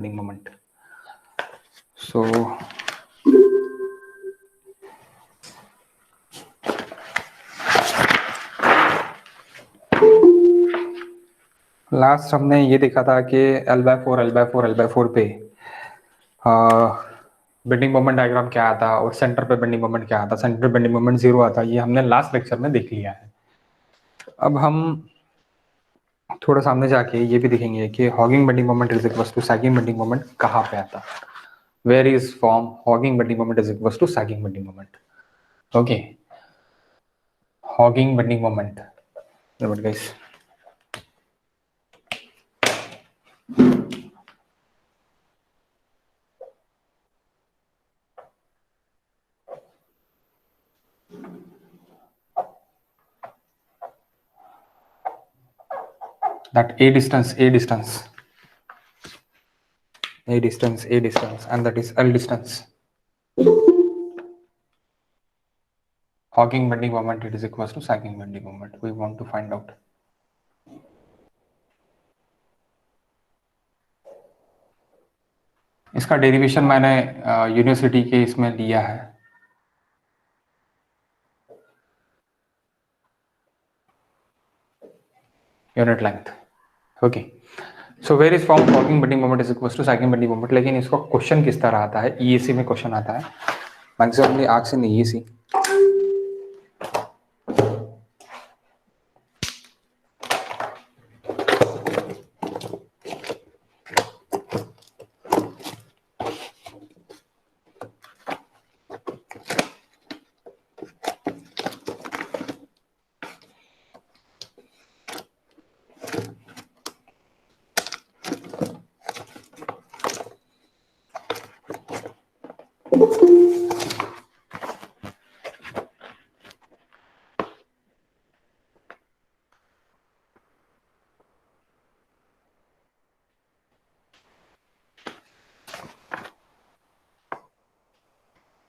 moment. So last हमने ये देखा था कि L/4 पे बेंडिंग मोमेंट डायग्राम क्या आता और सेंटर पे बेंडिंग मोमेंट क्या आता, सेंटर पे बेंडिंग मोमेंट 0 आता, ये हमने लास्ट लेक्चर में देख लिया है। अब हम थोड़ा सामने जाके ये भी देखेंगे कि hogging bending moment is equal to sagging bending moment कहाँ पे आता, where is form hogging bending moment is equal to sagging bending moment. Okay, hogging bending moment guys, that a distance and that is L distance. Hawking bending moment, it is equals to sagging bending moment. We want to find out. इसका derivation मैंने university के इसमें लिया है। Unit length. Okay, so where is form hogging bending moment is equals to sagging bending moment. लेकिन इसका question किस तरह आता है, ईएसी में क्वेश्चन आता है maximum arcs in EAC.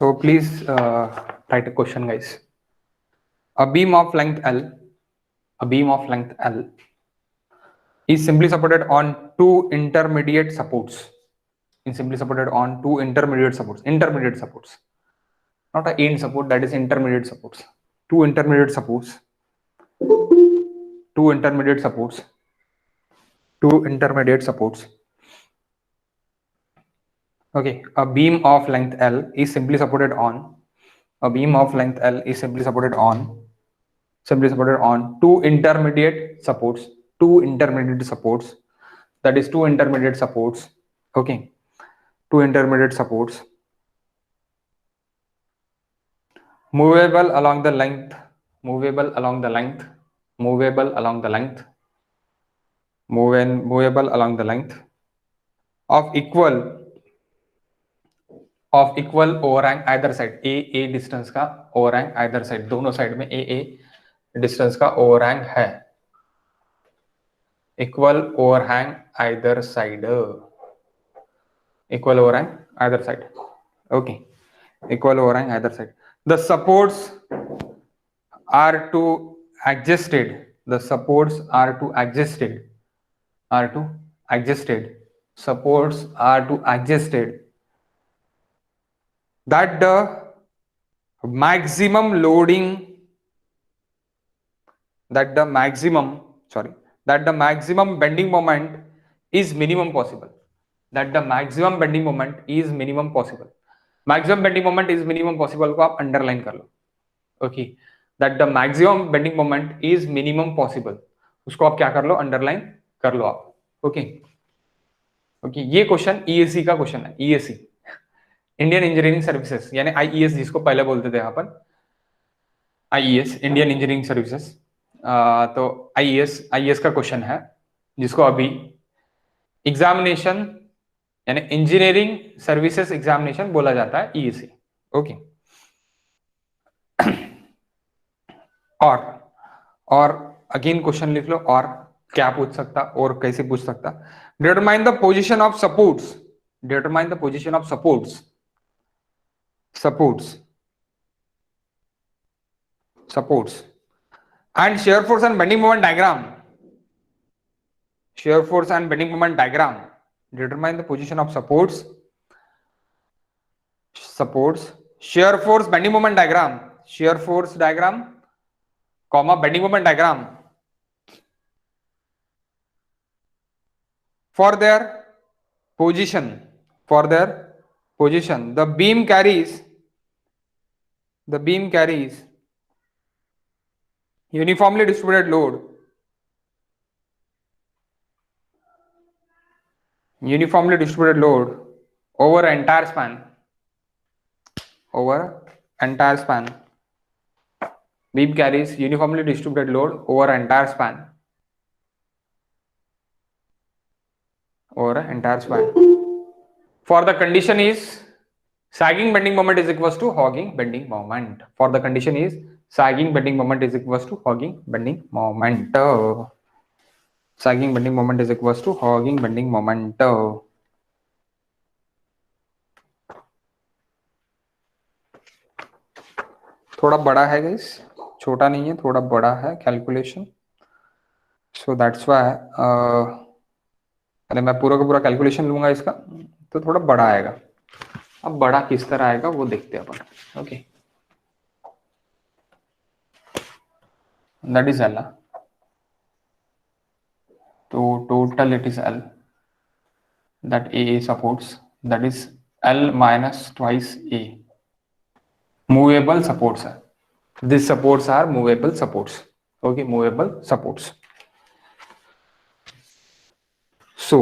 So please write a question, guys. A beam of length L is simply supported on two intermediate supports. Intermediate supports, not a end support, that is intermediate supports. Two intermediate supports. Okay, a beam of length L is simply supported on two intermediate supports. That is two intermediate supports. Okay, two intermediate supports movable along the length of equal overhang either side. a distance का overhang either side, दोनों side में a distance का overhang है. Equal overhang either side. Okay, equal overhang either side. The supports are to adjusted. Supports are to adjusted that the maximum bending moment is minimum possible. Maximum bending moment is minimum possible को आप underline कर लो. Okay, that the maximum bending moment is minimum possible, उसको आप क्या कर लो, underline कर लो आप. ओके, ये क्वेश्चन ईएसी का क्वेश्चन है. ईएसी, इंडियन इंजीनियरिंग सर्विसेज, यानी आईईएस जिसको पहले बोलते थे अपन, आईईएस इंडियन इंजीनियरिंग सर्विसेज. तो आईईएस का क्वेश्चन है जिसको अभी एग्जामिनेशन यानी इंजीनियरिंग सर्विसेज एग्जामिनेशन बोला जाता है, ईएसी. ओके, और अगेन क्वेश्चन लिख लो, और क्या पूछ सकता और कैसे पूछ सकता. Determine the position of supports and shear force and bending moment diagram. Determine the position of supports, shear force bending moment diagram, shear force diagram comma bending moment diagram for their position, for their position. The beam carries uniformly distributed load, over entire span, beam carries uniformly distributed load over entire span, for the condition is sagging bending moment is equals to hogging bending moment. For the condition is sagging bending moment is equals to hogging bending moment. Sagging bending moment is equals to hogging bending moment. थोड़ा बड़ा है guys, छोटा नहीं है, थोड़ा बड़ा है calculation, so that's why अरे मैं पूरा का पूरा कैलकुलेशन लूंगा इसका तो थोड़ा बड़ा आएगा. अब बड़ा किस तरह आएगा वो देखते हैं अपन. Okay, that is L. तो total it is L that AA supports, that is L minus twice A. Movable supports are. These supports are movable supports. Okay, movable supports. So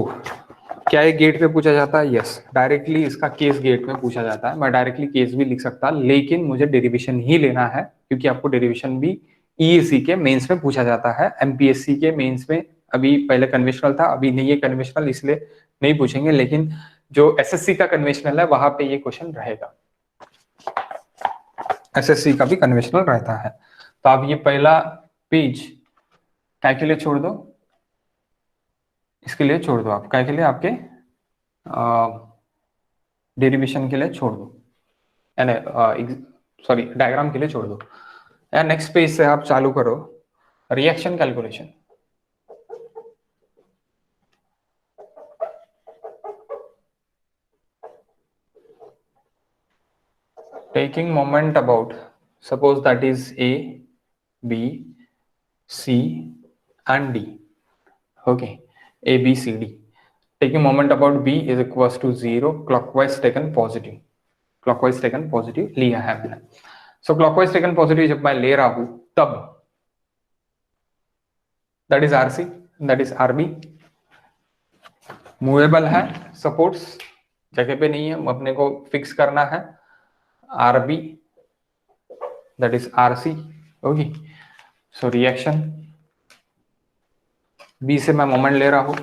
क्या ये गेट पे पूछा जाता है? यस, डायरेक्टली इसका case gate में पूछा जाता है. मैं डायरेक्टली केस भी लिख सकता, लेकिन मुझे डेरिवेशन ही लेना है क्योंकि आपको डेरिवेशन भी ईएसी के मेंस में पूछा जाता है. एमपीएससी के मेंस में अभी पहले कन्वेंशनल था, अभी नहीं है कन्वेंशनल, इसलिए नहीं पूछेंगे, लेकिन जो एसएससी का कन्वेंशनल है वहां पे ये क्वेश्चन रहेगा. एसएससी का भी कन्वेंशनल रहता है. तो आप ये पहला पेज क्या के लिए छोड़ दो, इसके लिए छोड़ दो, आप क्या के लिए, आपके डेरिवेशन के लिए छोड़ दो, सॉरी डायग्राम के लिए छोड़ दो. या नेक्स्ट पेज से आप चालू करो reaction calculation. Taking moment about, suppose that is A, B, C and D. Okay, A, B, C, D. Taking moment about B is equals to 0, clockwise taken positive. Clockwise taken positive लिया है मैंने. So clockwise taken positive जब मैं ले रहा हूं तब that is RC, that is RB. Movable है, सपोर्ट्स जगह पे नहीं है, अपने को फिक्स करना है. RB, that is RC. Okay, so reaction B से मैं मोमेंट ले रहा हूं,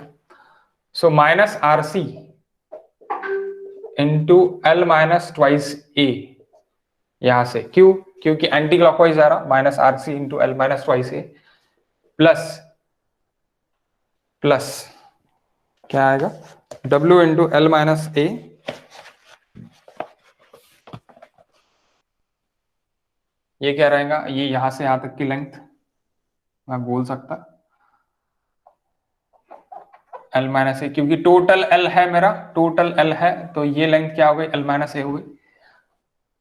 so minus RC into L minus twice A यहां से. क्यों? क्योंकि एंटी क्लॉकवाइज आ रहा. Minus RC into L minus twice A plus क्या आएगा, W into L minus A ये क्या रहेगा, ये यहां से यहां तक की लेंथ मैं बोल सकता L माइनस ए, क्योंकि टोटल L है मेरा, टोटल L है, तो ये लेंथ क्या हो गई, L माइनस ए हो गई.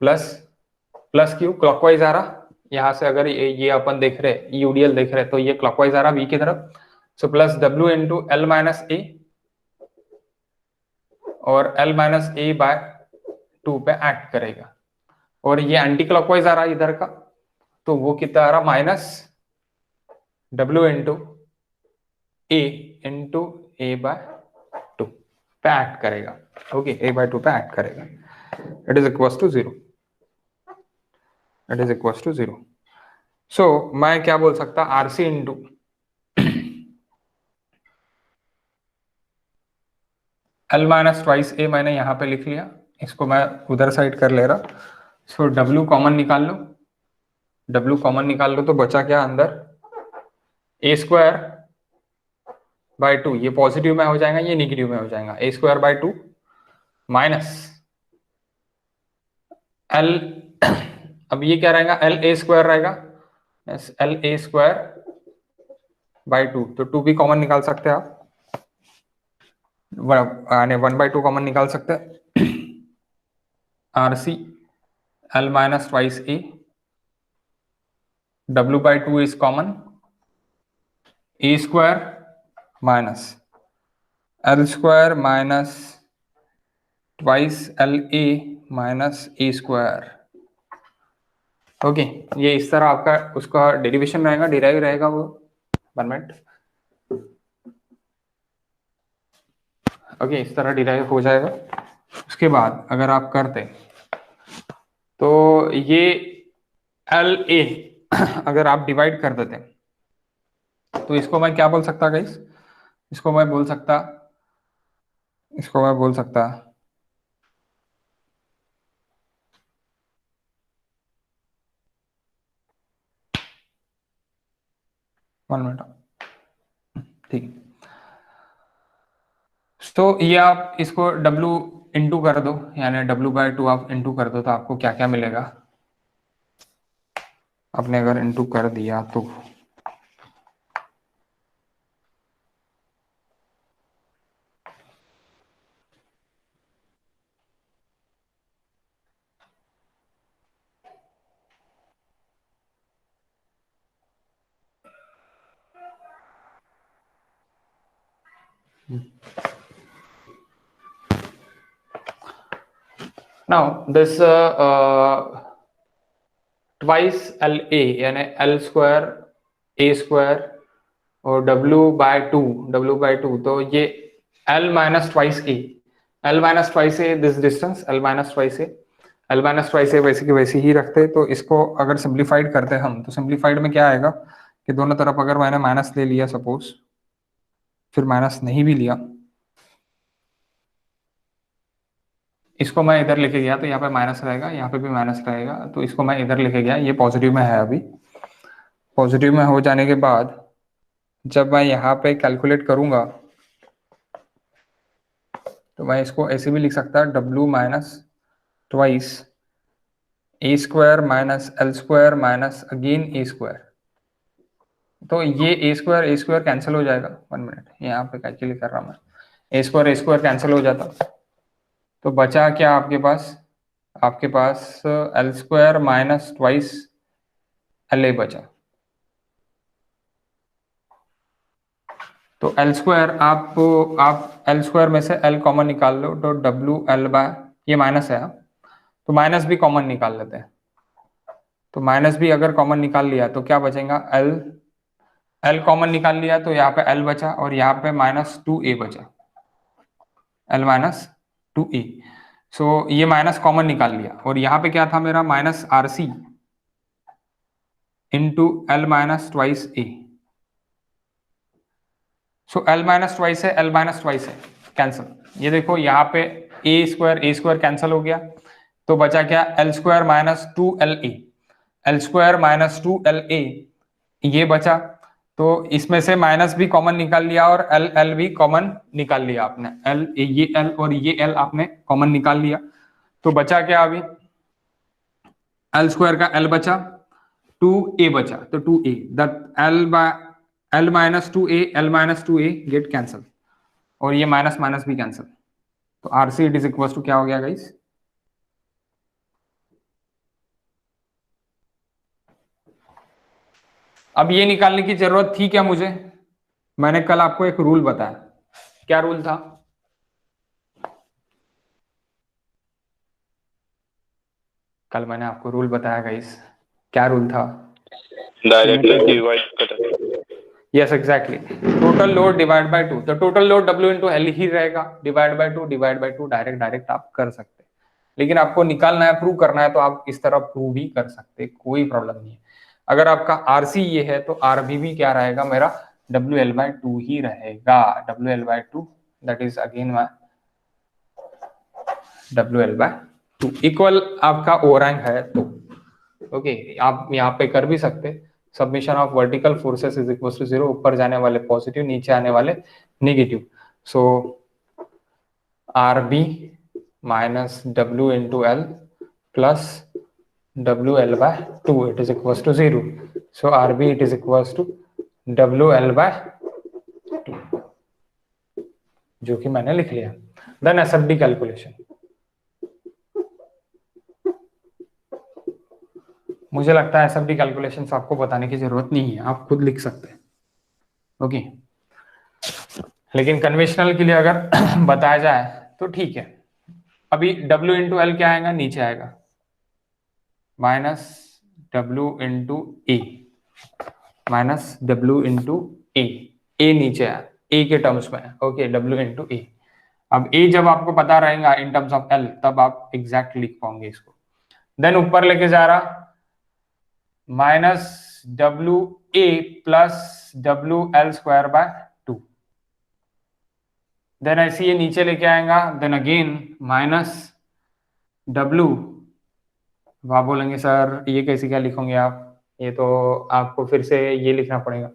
प्लस क्यों, क्लॉकवाइज आ रहा यहां से. अगर ये अपन देख रहे यूडीएल देख रहे तो ये क्लॉकवाइज आ रहा बी की तरफ. So plus W into L minus A और L माइनस ए बाय 2 पे एक्ट करेगा. और ये एंटी क्लॉकवाइज आ रहा इधर का, तो वो कितना आ रहा, minus W into A into a by 2 पे एक्ट करेगा. ओके, ए बाय 2 पे एक्ट करेगा. It is equals to 0. It is equals to 0. So मैं क्या बोल सकता, RC into L minus twice A मैंने यहां पे लिख लिया, इसको मैं उधर साइड कर ले रहा. सो W कॉमन निकाल लो, W कॉमन निकाल लो तो बचा क्या अंदर, ए स्क्वायर बाय 2. ये पॉजिटिव में हो जाएगा, ये निगेटिव में हो जाएगा. ए स्क्वायर बाय 2 माइनस एल, अब ये क्या रहेगा, एल ए स्क्वायर रहेगा, एल ए स्क्वायर बाय 2. तो 2 भी कॉमन निकाल सकते हैं आप. यानी 1/2 कॉमन निकाल सकते हैं। RC L minus twice A, W/2 is common, A square minus L square minus twice LA minus A square। Okay, ये इस तरह आपका उसका डेरिवेशन रहेगा, डिराइव रहेगा वो 1 मिनट। ओके, इस तरह डिराइव हो जाएगा। उसके बाद अगर आप करते तो ये LA अगर आप डिवाइड कर देते तो इसको मैं क्या बोल सकता गाइस, इसको मैं बोल सकता 1 मिनट, ठीक। तो ये आप इसको W इंटू कर दो, यानी W/2 आप इंटू कर दो, तो आपको क्या क्या मिलेगा। आपने अगर इंटू कर दिया तो now this twice LA यानी L स्क्वायर A स्क्वायर और W/2 तो ये L minus twice A, L minus twice A this distance, L minus twice A, L minus twice A वैसे की वैसे ही रखते। तो इसको अगर सिंप्लीफाइड करते हम तो सिंप्लीफाइड में क्या आएगा कि दोनों तरफ अगर मैंने माइनस ले लिया सपोज, फिर माइनस नहीं भी लिया, इसको मैं इधर लेके गया तो यहाँ पे माइनस रहेगा, यहाँ पे भी माइनस रहेगा, तो इसको मैं इधर लेके गया, ये पॉजिटिव में है। अभी पॉजिटिव में हो जाने के बाद जब मैं यहाँ पे कैलकुलेट करूंगा तो मैं इसको ऐसे भी लिख सकता W minus twice A square minus L square minus again A square. तो ये A स्क्वायर कैंसिल हो जाएगा। 1 मिनट, यहाँ पे कैलकुलेट कर रहा हूँ मैं। A स्क्वायर कैंसिल हो जाता, तो बचा क्या आपके पास, आपके पास L square minus twice LA बचा। तो L स्क्वायर आप L स्क्वायर में से L कॉमन निकाल लो, तो WL ये माइनस है, तो माइनस भी कॉमन निकाल लेते हैं। तो माइनस भी अगर कॉमन निकाल लिया तो क्या बचेगा, L कॉमन निकाल लिया तो यहाँ पे L बचा और यहाँ पे -2A बचा, L -2A। सो ये माइनस कॉमन निकाल लिया और यहाँ पे क्या था मेरा -RC into L minus twice A। So L minus twice है, L माइनस ट्वाइस है, कैंसिल। ये देखो यहाँ पे A स्क्वायर कैंसिल हो गया, तो बचा क्या, L square minus 2LA, L square minus 2LA ये बचा। तो इसमें से माइनस भी कॉमन निकाल लिया और L भी कॉमन निकाल लिया आपने, ये L और ये L आपने कॉमन निकाल लिया। तो बचा क्या अभी, L स्क्वायर का L बचा, 2A बचा, तो 2A that L minus 2A get cancel, और ये माइनस माइनस भी कैंसल। तो RC it is equal to क्या हो गया गाइस, अब ये निकालने की जरूरत थी क्या मुझे, मैंने कल आपको एक रूल बताया, क्या रूल था, कल मैंने आपको रूल बताया गाइस, क्या रूल था, डायरेक्टली डिवाइड कर, yes exactly, total load divide by 2, तो total load W into L ही रहेगा, डिवाइड बाय 2 डायरेक्ट आप कर सकते हैं। लेकिन आपको निकालना है, प्रूव करना है, तो आप इस तरह प्रूव भी कर सकते हैं, कोई प्रॉब्लम नहीं है। अगर आपका RC ये है तो RB भी क्या रहेगा मेरा, WL/2 ही रहेगा, WL/2 that is again my WL/2 equal आपका ओरंग है। तो ओके, आप यहाँ पे कर भी सकते, submission of vertical forces is equal to 0, ऊपर जाने वाले पॉजिटिव, नीचे आने वाले negative. So RB minus W into L plus WL/2 it is equal to 0। So RB it is equal to WL/2, जो कि मैंने लिख लिया। देन एसएफडी कैलकुलेशन, मुझे लगता है एसएफडी कैलकुलेशंस आपको बताने की जरूरत नहीं है, आप खुद लिख सकते हैं। ओके, लेकिन कन्वेंशनल के लिए अगर बताया जाए तो ठीक है। अभी W इंटू एल क्या आएगा, नीचे आएगा, माइनस W इंटू ए, माइनस W इंटू ए नीचे है, ए के टर्म्स में है। ओके, W इंटू ए। अब ए जब आपको पता रहेगा इन टर्म्स ऑफ एल, तब आप एग्जैक्ट लिख पाओगे इसको। देन ऊपर लेके जा रहा, minus W A plus W L square by 2। Then ऐसे ये नीचे लेके आएगा, देन अगेन माइनस W, आप बोलेंगे सर ये कैसे क्या लिखोगे आप, ये तो आपको फिर से ये लिखना पड़ेगा।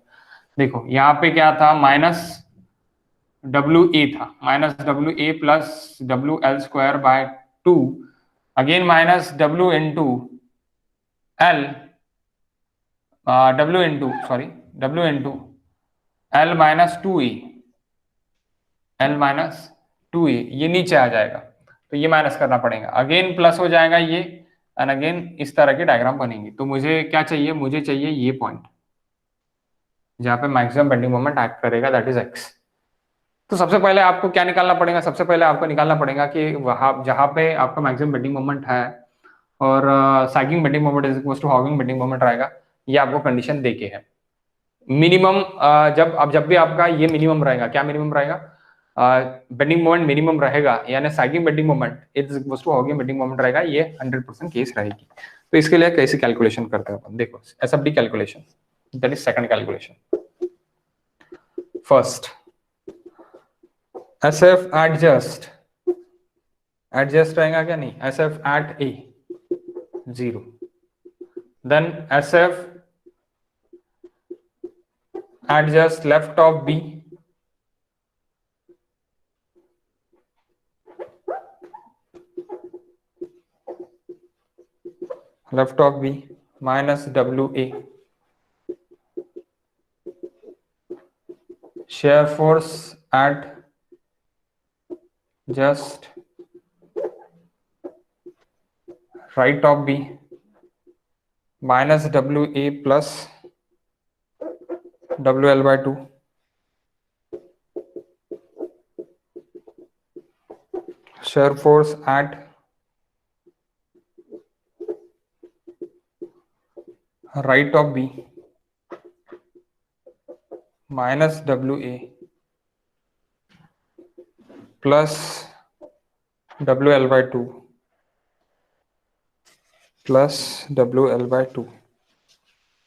देखो यहाँ पे क्या था, माइनस डब्ल्यू ए था, minus W A plus W L square by 2, again minus W into L, W into L minus 2 A, L minus 2 ए, ये नीचे आ जाएगा तो ये माइनस करना पड़ेगा, अगेन प्लस हो जाएगा ये, एंड अगेन इस तरह की डायग्राम बनेगी। तो मुझे क्या चाहिए, मुझे चाहिए ये पॉइंट जहां पे मैक्सिमम बेंडिंग मोमेंट एक्ट करेगा, दैट इज एक्स। तो सबसे पहले आपको क्या निकालना पड़ेगा, सबसे पहले आपको निकालना पड़ेगा कि वहां जहां पे आपका मैक्सिमम बेंडिंग मोमेंट है और sagging bending moment is equal to hogging bending moment रहेगा, ये आपको कंडीशन देके है। मिनिमम जब भी आपका ये मिनिमम रहेगा, क्या मिनिमम रहेगा, बेंडिंग मोमेंट मिनिमम रहेगा, यानी sagging bending moment is equal to hogging bending moment रहेगा, ये 100% केस रहेगी। तो इसके लिए कैसे कैलकुलेशन करते हैं अपन, देखो SFD calculation, that is second calculation. First SF adjust रहेगा क्या, नहीं, SF at a 0, then SF adjust left of B, left of B minus WA, shear force at just right of B minus WA plus WL by 2, shear force at right of B minus WA plus WL by 2 plus WL by 2,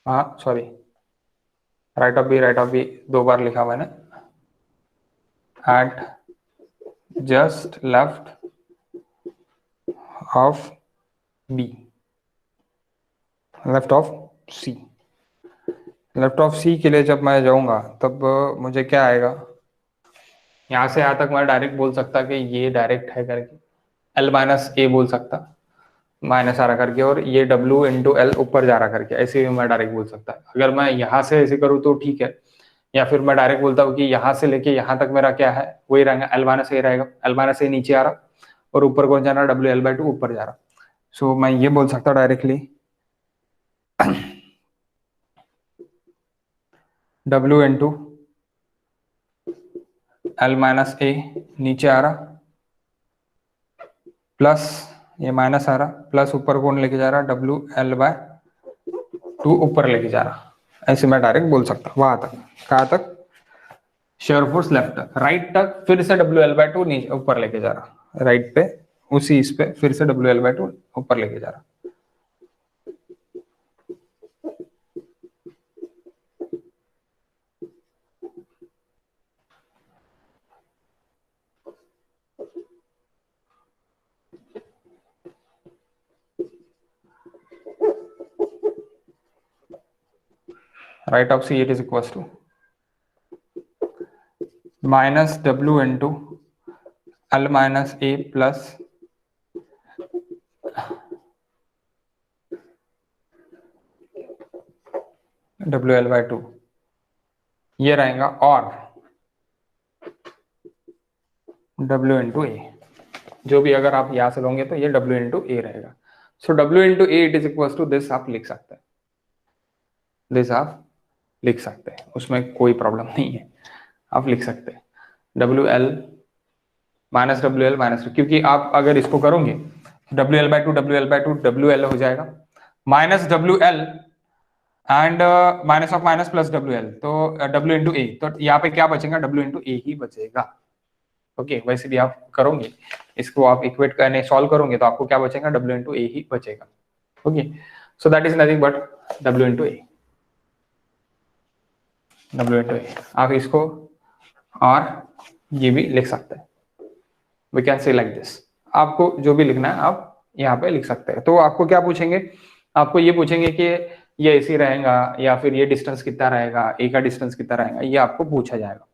हाँ sorry, right of B 2 बार लिखा मैंने, at just left of B, left of C. Left of C के लिए जब मैं जाऊंगा तब मुझे क्या आएगा, यहाँ से यहाँ तक मैं डायरेक्ट बोल सकता कि ये डायरेक्ट है करके, एल माइनस ए बोल सकता, माइनस आ रहा करके, और ये W इंटू एल ऊपर जा रहा करके, ऐसे भी मैं डायरेक्ट बोल सकता। अगर मैं यहाँ से ऐसे करूँ तो ठीक है, या फिर मैं डायरेक्ट बोलता हूँ कि यहाँ से लेके यहाँ तक मेरा क्या है, वही रहेगा, एल माइनस ए रहेगा, एल माइनस ए नीचे आ रहा और ऊपर कौन जा रहा, WL by 2 ऊपर जा रहा। सो मैं ये बोल सकता directly W into L minus A नीचे आ रहा, प्लस ये माइनस आ रहा, प्लस ऊपर कौन लेके जा रहा, WL by 2 ऊपर लेके जा रहा। ऐसे मैं डायरेक्ट बोल सकता वहां तक, कहाँ तक, शेयर फोर्स लेफ्ट तक, राइट तक फिर से WL by 2 नीचे ऊपर लेके जा रहा, राइट पे उसी इस पे फिर से WL by 2 ऊपर लेके जा रहा। right of C, it is equals to minus W into L minus A plus WL by 2 ये रहेगा, और W इंटू ए, जो भी अगर आप यहां से लोगे तो ये W इंटू ए रहेगा। So W into a it is equal to this, आप लिख सकते हैं, दिस आप लिख सकते हैं, उसमें कोई प्रॉब्लम नहीं है, आप लिख सकते हैं WL माइनस WL माइनस, क्योंकि आप अगर इसको करोगे WL/2 WL/2 WL हो जाएगा, minus WL and minus of minus plus WL, तो W इंटू ए, तो यहाँ पे क्या बचेगा, W इंटू ए ही बचेगा। ओके वैसे भी आप करोगे इसको, आप इक्वेट करने सॉल्व करोगे तो आपको क्या बचेगा, W इंटू ए ही बचेगा। Okay so that is nothing but W into A, W into A, आप इसको और ये भी लिख सकते हैं, we can say like this, आपको जो भी लिखना है आप यहाँ पे लिख सकते हैं। तो आपको क्या पूछेंगे, आपको ये पूछेंगे कि ये ऐसी रहेगा या फिर ये डिस्टेंस कितना रहेगा, ए का डिस्टेंस कितना रहेगा, ये आपको पूछा जाएगा।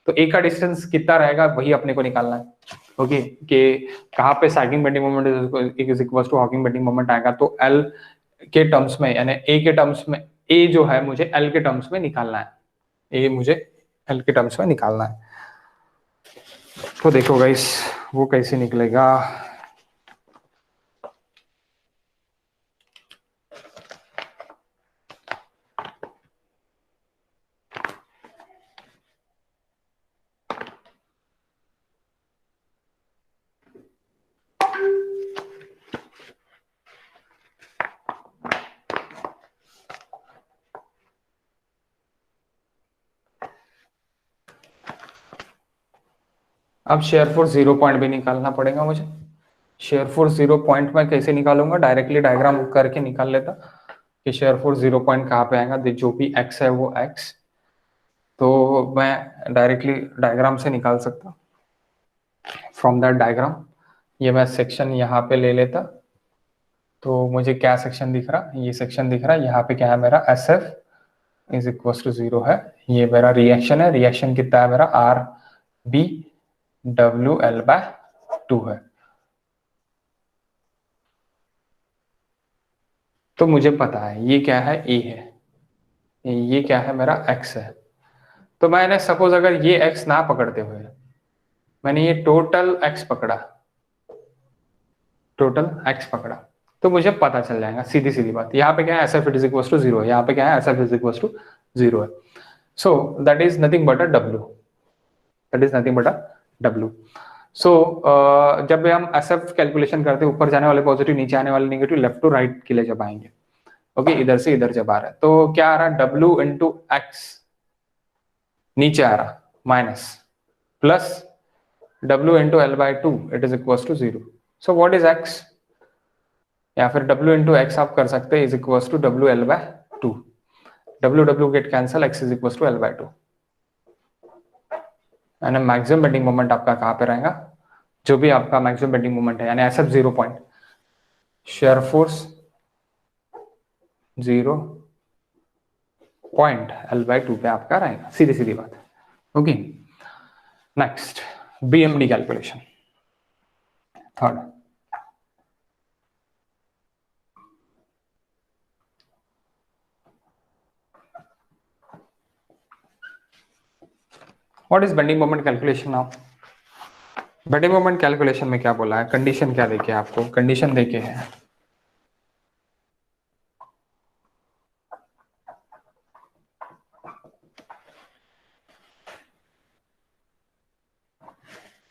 तो ए का डिस्टेंस कितना रहेगा वही अपने को निकालना है। ओके कि कहाँ पे sagging bending moment is equal to hogging bending moment आएगा, तो एल के टर्म्स में, यानी ए के टर्म्स में, ए जो है मुझे एल के टर्म्स में निकालना है, ए मुझे एल के टर्म्स में निकालना है। तो देखो गाइस वो कैसे निकलेगा, अब शेयर फोर्स 0 पॉइंट भी निकालना पड़ेगा मुझे। शेयर फोर्स 0 पॉइंट में कैसे निकालूंगा, डायरेक्टली डायग्राम करके निकाल लेता कि शेयर फोर्स 0 पॉइंट कहाँ पे आएगा, जो भी x है वो x, तो मैं डायरेक्टली डायग्राम से निकाल सकता। फ्रॉम दैट डायग्राम ये मैं सेक्शन यहाँ पे ले लेता, तो मुझे क्या सेक्शन दिख रहा, ये सेक्शन दिख रहा है, यहाँ पे क्या है मेरा SF इज इक्वल टू 0 है, ये मेरा रिएक्शन है, रिएक्शन कितना है मेरा RB WL/2 है। तो मुझे पता है ये क्या है, A है, ये क्या है मेरा X है। तो मैंने सपोज अगर ये X ना पकड़ते हुए मैंने ये टोटल X पकड़ा, टोटल X पकड़ा, तो मुझे पता चल जाएगा, सीधी सीधी बात। यहाँ पे क्या है, SF इज इक्वल टू 0 है, यहाँ पे क्या है, SF इज इक्वल टू 0 है। सो that is nothing but a W, that is nothing but a W। सो जब हम SF कैलकुलेशन करते हैं, ऊपर जाने वाले पॉजिटिव, नीचे आने वाले नेगेटिव, लेफ्ट टू राइट के लिए जब आएंगे, ओके इधर से इधर जब आ रहा है, तो क्या आ रहा, W इंटू एक्स नीचे आ रहा minus plus W into L/2 it is equal to 0। So what is X, या फिर W इंटू एक्स आप कर सकते हैं is equal to WL/2, W get cancel, X is equal to L/2, यानी मैक्सिमम बेंडिंग मोमेंट आपका कहाँ पे रहेगा, जो भी आपका मैक्सिमम बेंडिंग मोमेंट है, यानी SF 0 point, share force 0 point L/2 पे आपका रहेगा, सीधी सीधी बात है। Okay next BMD calculation, third. What is bending moment calculation now, bending moment calculation में क्या बोला है, कंडीशन क्या देखे आपको, कंडीशन देखे है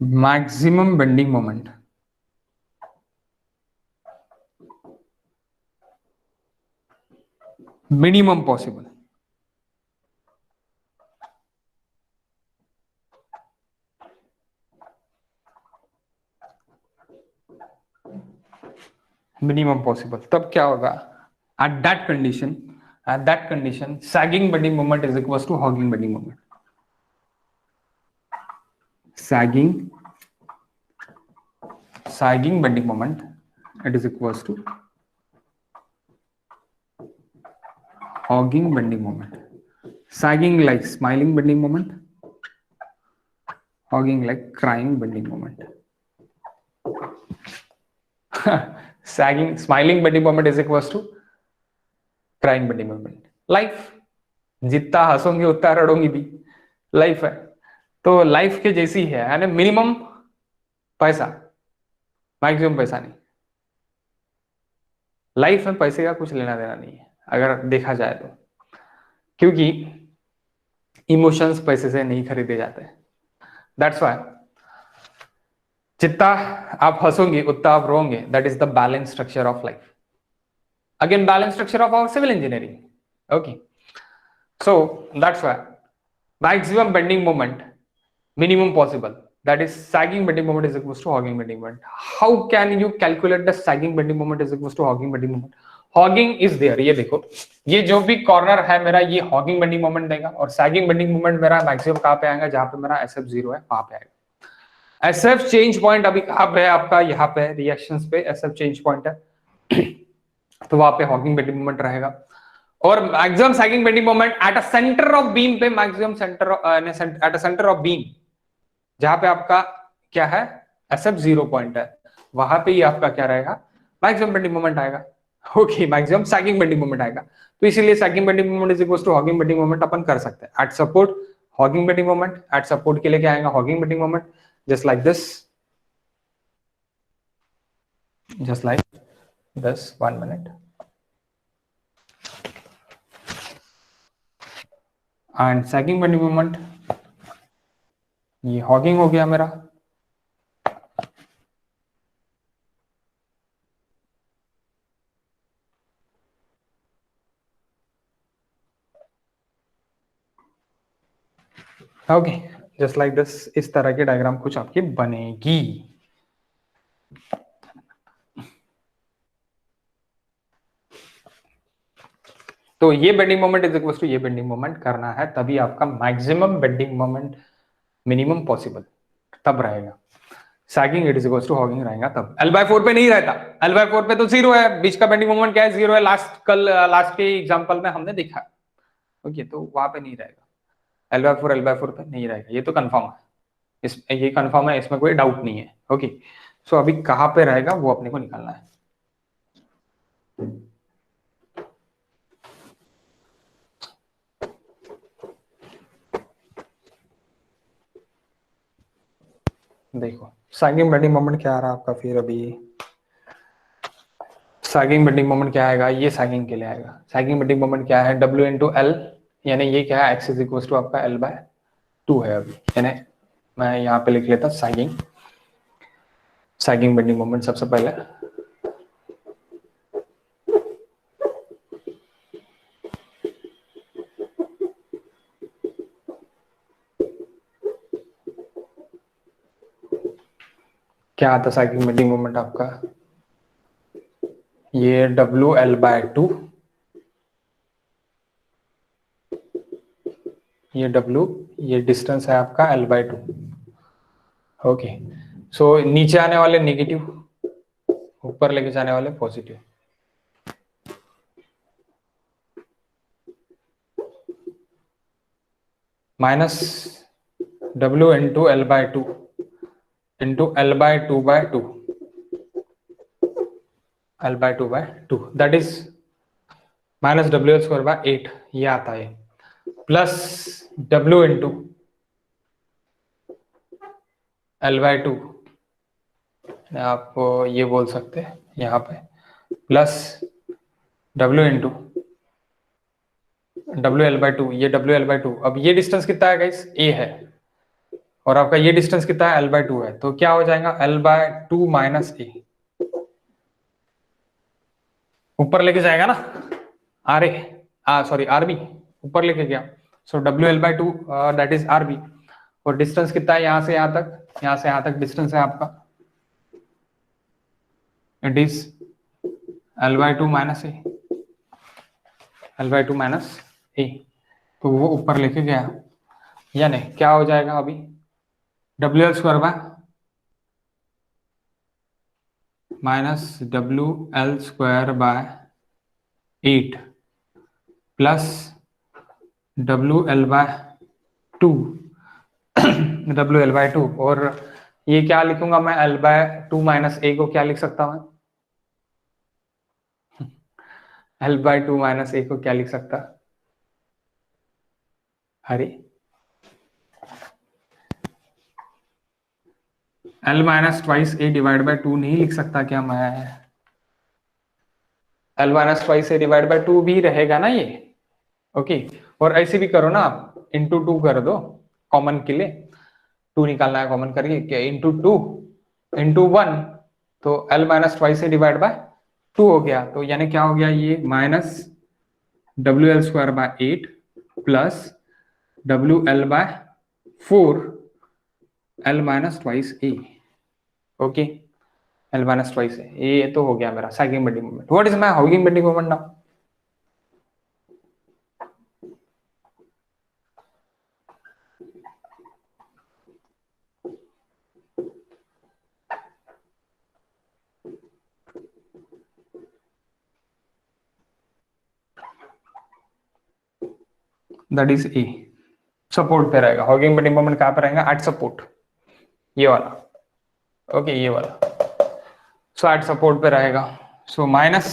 maximum bending moment minimum possible, minimum possible, तब क्या होगा, at that condition, at that condition sagging bending moment is equal to hogging bending moment, sagging bending moment it is equals to hogging bending moment, sagging like smiling bending moment, hogging like crying bending moment sagging smiling bending moment is equals to crying bending moment, life जितना हंसोगे उतना रड़ोगी भी, life है तो life के जैसी है, यानी minimum पैसा, मैक्सिमम पैसा नहीं। लाइफ में पैसे का कुछ लेना देना नहीं है अगर देखा जाए तो, क्योंकि इमोशंस पैसे से नहीं खरीदे जाते। दैट्स व्हाई जितना आप हंसोगे उतना आप रोओगे। That is the balance structure of life. Again balance structure of our civil engineering. Okay, so that's why maximum bending moment minimum possible, that is sagging bending moment is equals to hogging bending moment. How can you calculate the sagging bending moment is equals to hogging bending moment? Hogging is there, ये देखो, ये जो भी corner है मेरा ये hogging bending moment देगा, और sagging bending moment मेरा मैक्सिमम कहाँ पे आएगा, जहां पे मेरा SF 0 है वहां पे आएगा। SF चेंज पॉइंट अभी कहाँ पे है आपका, यहाँ पे रिएक्शंस पे SF चेंज पॉइंट है तो वहां पे हॉगिंग बेंडिंग मोमेंट रहेगा। और maximum sagging bending moment at a centre of beam पे, maximum centre at a centre of beam जहां पे आपका क्या है SF 0 पॉइंट है, वहां पे ही आपका क्या रहेगा, मैक्सिमम बेंडिंग मोमेंट आएगा। Okay, maximum sagging bending moment आएगा। तो इसीलिए sagging bending moment is equal to hogging bending moment अपन कर सकते हैं। At support hogging bending moment, at support के लिए क्या आएगा, hogging bending moment, just like this, just like this. 1 minute. And sagging bending moment, ये हॉगिंग हो गया मेरा। ओके, जस्ट लाइक दिस, इस तरह की डायग्राम कुछ आपकी बनेगी। तो ये bending moment is equal to ये बेंडिंग मोमेंट करना है, तभी आपका maximum bending moment minimum possible तब रहेगा। Sagging it is equal to hogging रहेगा तब। L/4 पे नहीं रहता, L/4 पे तो 0 है, बीच का बेंडिंग मोमेंट क्या है, 0 है। लास्ट के एग्जांपल में हमने देखा। ओके, तो वहां पे नहीं रहेगा, L/4 पे नहीं रहेगा, ये तो कंफर्म है। ये कंफर्म है, इसमें कोई डाउट नहीं है। ओके, सो अभी कहां पे रहेगा वो अपने को निकालना है। देखो सैगिंग बेंडिंग मोमेंट क्या आ रहा है आपका, फिर अभी सैगिंग बेंडिंग मोमेंट क्या आएगा, ये सैगिंग के लिए आएगा। सैगिंग बेंडिंग मोमेंट क्या है, W इंटू एल, यानी ये क्या है, एक्स इज इक्वल टू आपका L/2 है अभी। यानी मैं यहाँ पे लिख लेता सैगिंग, सैगिंग बेंडिंग मोमेंट सबसे पहले। क्या आता सैगिंग बेंडिंग मोमेंट आपका, ये WL/2, ये W, ये डिस्टेंस है आपका L/2। ओके, सो नीचे आने वाले नेगेटिव, ऊपर लेके जाने वाले positive. Minus W into L/2 into L/2/2, L/2/2, that is minus WL²/8, ये आता है, प्लस W इंटू L/2, आप ये बोल सकते हैं यहाँ पे, प्लस W इंटू WL/2, ये WL/2। अब ये डिस्टेंस कितना है गाइस, A है, और आपका ये डिस्टेंस कितना है, L/2 है, तो क्या हो जाएगा, L/2 माइनस A, ऊपर लेके जाएगा ना, सॉरी RB ऊपर लेके गया, सो WL/2 दैट इज RB। और डिस्टेंस कितना है यहां से यहां तक, यहां से यहां तक डिस्टेंस है आपका, it is L/2 minus A, L/2 minus A, तो वो ऊपर लेके गया, यानी क्या हो जाएगा अभी, WL² minus WL²/8 plus WL/2 WL/2, और ये क्या लिखूंगा मैं, L/2 माइनस A को क्या लिख सकता हूं, L/2 माइनस A को क्या लिख सकता, अरे L minus twice A divide by 2 नहीं लिख सकता क्या मैं? L minus twice A divide by 2 भी रहेगा ना ये। ओके, और ऐसे भी करो ना आप, इंटू 2 कर दो कॉमन के लिए, 2 निकालना है कॉमन करिए, क्या इंटू 2 इंटू 1, तो L minus twice A divide by 2 हो गया। तो यानी क्या हो गया ये, minus WL square by 8 plus WL by 4 L minus twice A. Okay, L minus twice A, ये तो हो गया मेरा sagging bending moment. What is my hogging bending moment now? That is A, support पे रहेगा। हॉगिंग बेंडिंग मोमेंट कहां पे रहेगा? एट सपोर्ट, ये वाला। ओके, ये वाला, सो एट सपोर्ट पे रहेगा। So minus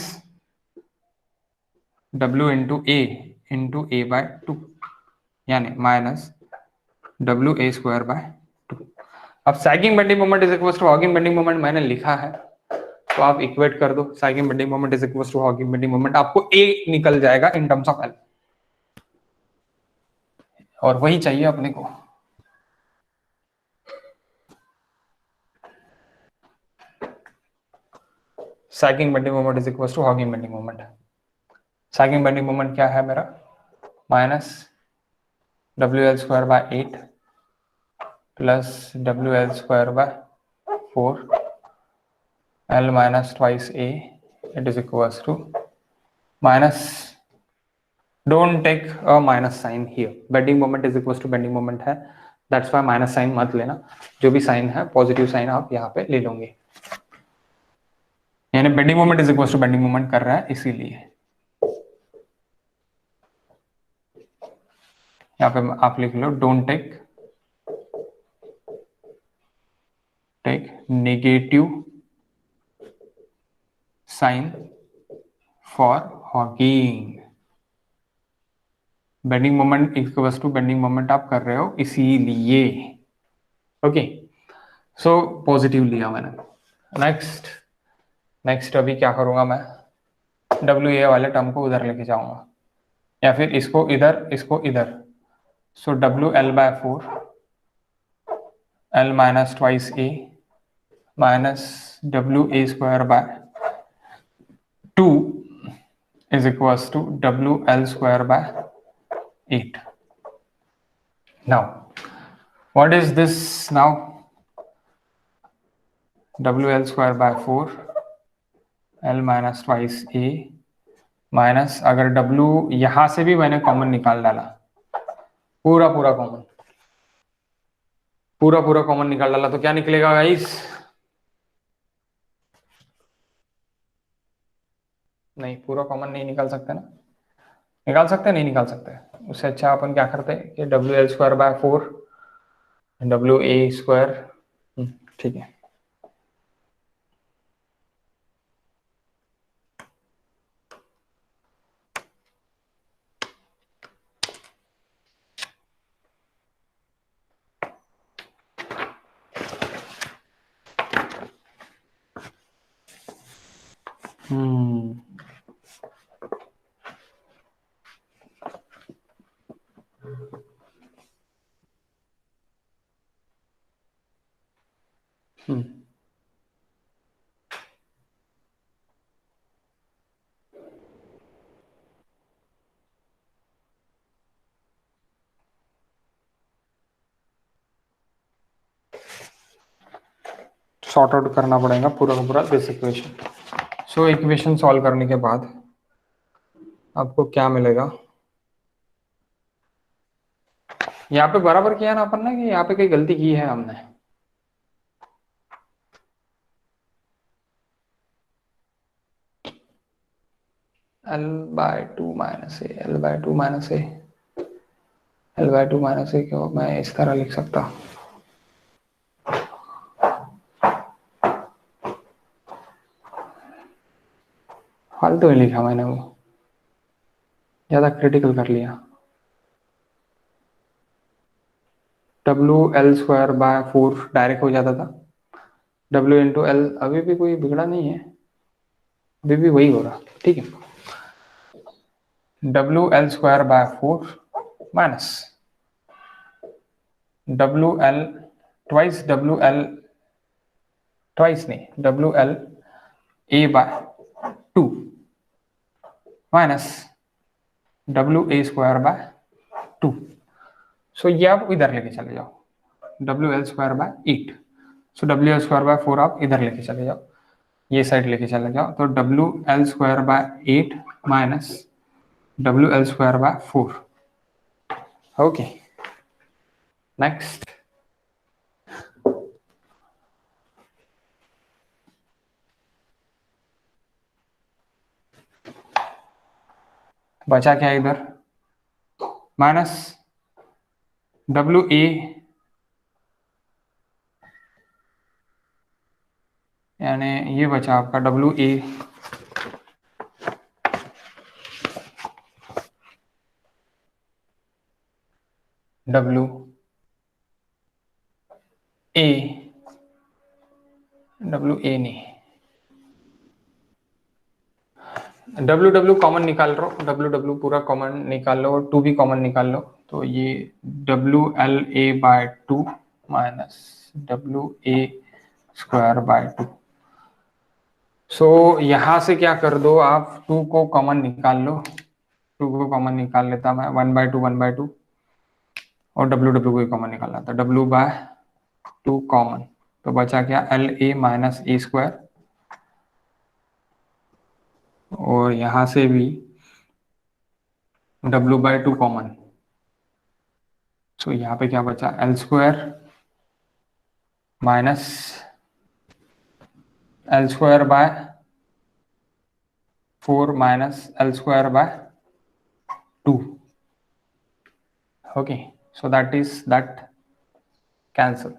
W into a by 2, यानी माइनस WA स्क्वायर बाय 2। अब sagging bending moment is equal to hogging bending moment मैंने लिखा है, तो आप इक्वेट कर दो, sagging bending moment is equal to hogging bending moment, आपको ए निकल जाएगा इन टर्म्स ऑफ एल, और वही चाहिए अपने को। Sagging bending moment is equal to hogging bending moment. Sagging bending moment क्या है मेरा? Minus WL square by 8 plus WL square by 4 L minus twice a, it is equal to minus, don't take a minus sign here, bending moment is equal to bending moment है, that's why minus sign मत लेना, जो भी sign है positive sign आप यहाँ पे ले लोगे, यानी bending moment is equal to bending moment कर रहा है इसीलिए। यहाँ पे आप लिख लो, don't take negative sign for hogging, bending moment equals to bending moment आप कर रहे हो इसीलिए। ओके, सो पॉजिटिव लिया मैंने। नेक्स्ट अभी क्या करूंगा मैं, WA वाले टर्म को उधर लेके जाऊंगा, या फिर इसको इधर, so WL by 4 L minus twice a minus WA square by 2 is equals to WL square by 8. Now, what is this now? WL square by 4 L minus twice A minus, अगर W यहां से भी मैंने common निकाल डाला, पूरा common निकाल डाला, तो क्या निकलेगा गाइस? नहीं, पूरा कॉमन नहीं निकाल सकते ना, निकाल सकते नहीं निकाल सकते, उससे अच्छा अपन क्या करते हैं कि WL square by 4 WA square, ठीक है। सॉर्ट आउट करना पड़ेगा पूरा का पूरा this equation. So equation solve करने के बाद आपको क्या मिलेगा, यहाँ पे बराबर किया ना अपन ने, कि यहाँ पे कोई गलती की है हमने? L by 2 minus A, L by 2 minus A, L by 2 minus ए क्यों मैं इस तरह लिख सकता? फालतू में लिखा मैंने, वो ज्यादा क्रिटिकल कर लिया। WL स्क्वायर बाय 4 डायरेक्ट हो जाता था, W इंटू एल अभी भी कोई बिगड़ा नहीं है, अभी भी वही हो रहा, ठीक है। W L square by 4 minus W L twice W L twice नहीं W L A by 2 minus W A square by 2। So ये आप इधर लेके चले जाओ, W L square by 8। So W L square by 4 आप इधर लेके चले जाओ, ये साइड लेके चले जाओ, तो W L square by 8 minus W L square by 4। Okay, next. बचा क्या इधर, माइनस डब्ल्यू ए यानी ये बचा आपका W A W A W A नहीं, डब्ल्यू डब्ल्यू कॉमन निकाल लो, डब्ल्यू डब्ल्यू पूरा कॉमन निकाल लो और 2 भी कॉमन निकाल लो, तो ये W L A by 2 minus W A square by 2। So यहां से क्या कर दो आप, 2 को कॉमन निकाल लो, 2 को कॉमन निकाल लेता मैं, 1/2 और डब्ल्यू डब्ल्यू को कॉमन निकालना था, डब्ल्यू बाय 2 कॉमन, तो बचा क्या L A minus A square, और यहां से भी W बाय 2 कॉमन, सो यहाँ पे क्या बचा L square minus L square by 4 minus L square by 2। Okay, so that is that cancel.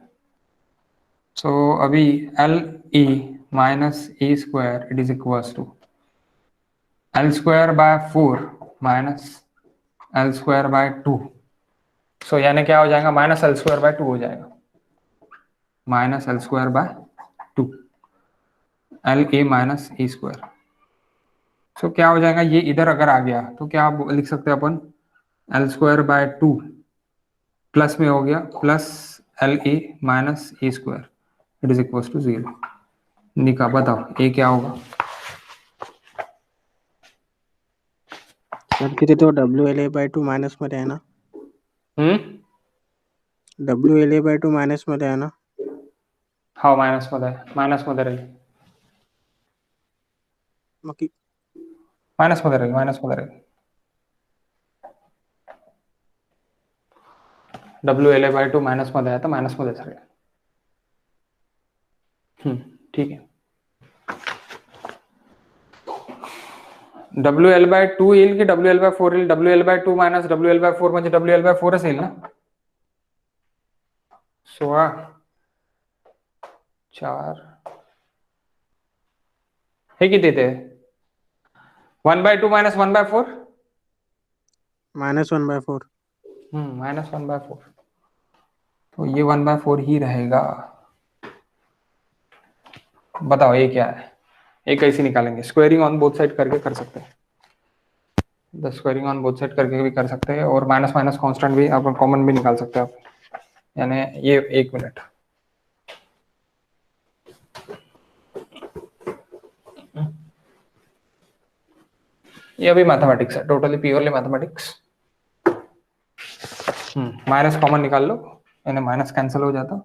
So अभी L A minus A square it is equals to L square by 4 minus L square by 2। So यानी क्या हो जाएगा, minus L square by 2 हो जाएगा, minus L square by 2 L A minus A square. So क्या हो जाएगा, ये इधर अगर आ गया तो क्या लिख सकते हैं अपन, एल स्क्वायर बाय 2 प्लस में हो गया plus L A minus A square it is equal to 0। निका बताओ ए क्या होगा। सर किती तो W L A by 2 minus मध्ये आहे ना, W L A by 2 minus मध्ये आहे ना, हा मायनस मध्ये राहील, मग मायनस मध्ये राहील W L A by 2 minus मध्ये आहे तर मायनस मध्ये राहील। ठीक है, डब्ल्यू एल बाय 2 येईल की डब्ल्यू एल बाय 4 येईल, W L by 2 minus W L by 4 म्हणजे डब्ल्यू एल बाय 4 येईल ना, 16 4 हे किती येते 1/2 मायनस 1/4 मायनस 1/4 माइनस 1/4, तो ये 1/4 ही रहेगा। बताओ ये क्या है, ये कैसे निकालेंगे, स्क्वायरिंग ऑन बोथ साइड करके कर सकते हैं, the squaring on both side करके भी कर सकते हैं, और माइनस माइनस कांस्टेंट भी आप कॉमन भी निकाल सकते हैं आप, यानी ये 1 मिनट, ये अभी मैथमेटिक्स है, totally purely mathematics. Minus common निकाल लो, यानी माइनस कैंसिल हो जाता,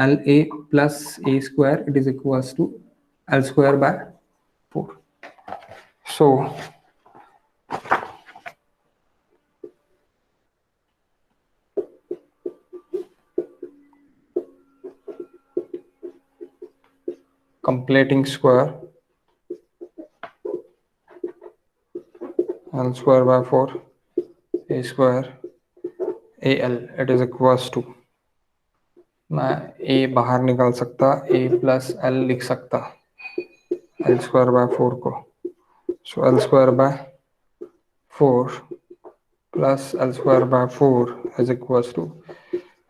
L a plus a square it is equals to L square by 4। So completing square L square by 4 A square AL it is equals to, मैं A बाहर निकाल सकता, A plus L लिख सकता L square by 4 को, so L square by 4 plus L square by 4 is equals to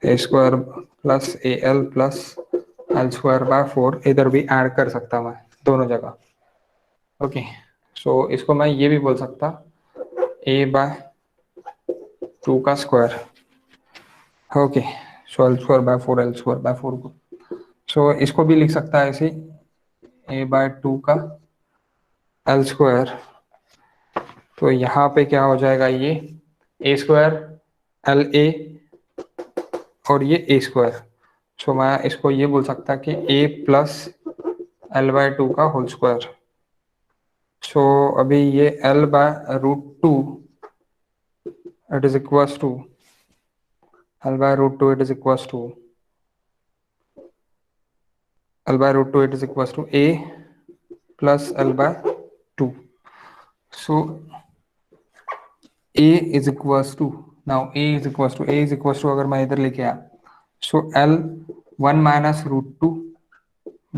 A square plus AL plus L square by 4 इधर भी add कर सकता मैं दोनों जगह। ओके, सो इसको मैं ये भी बोल सकता a बाय 2 का square. Okay, so L square by 4 L square by 4 को, सो इसको भी लिख सकता है ऐसे a बाय 2 का एल स्क्वायर। तो यहाँ पे क्या हो जाएगा, ये ए स्क्वायर एल ए और ये ए स्क्वायर। सो मैं इसको ये बोल सकता कि ए प्लस एल बाय 2 का होल स्क्वायर। सो अभी ये L by root 2 it is equals to L by root 2 it is equals to L by root 2 it is equals to a plus L by 2। So a is equals to, now a is equals to अगर मैं इधर लेके आया, so l 1 minus root 2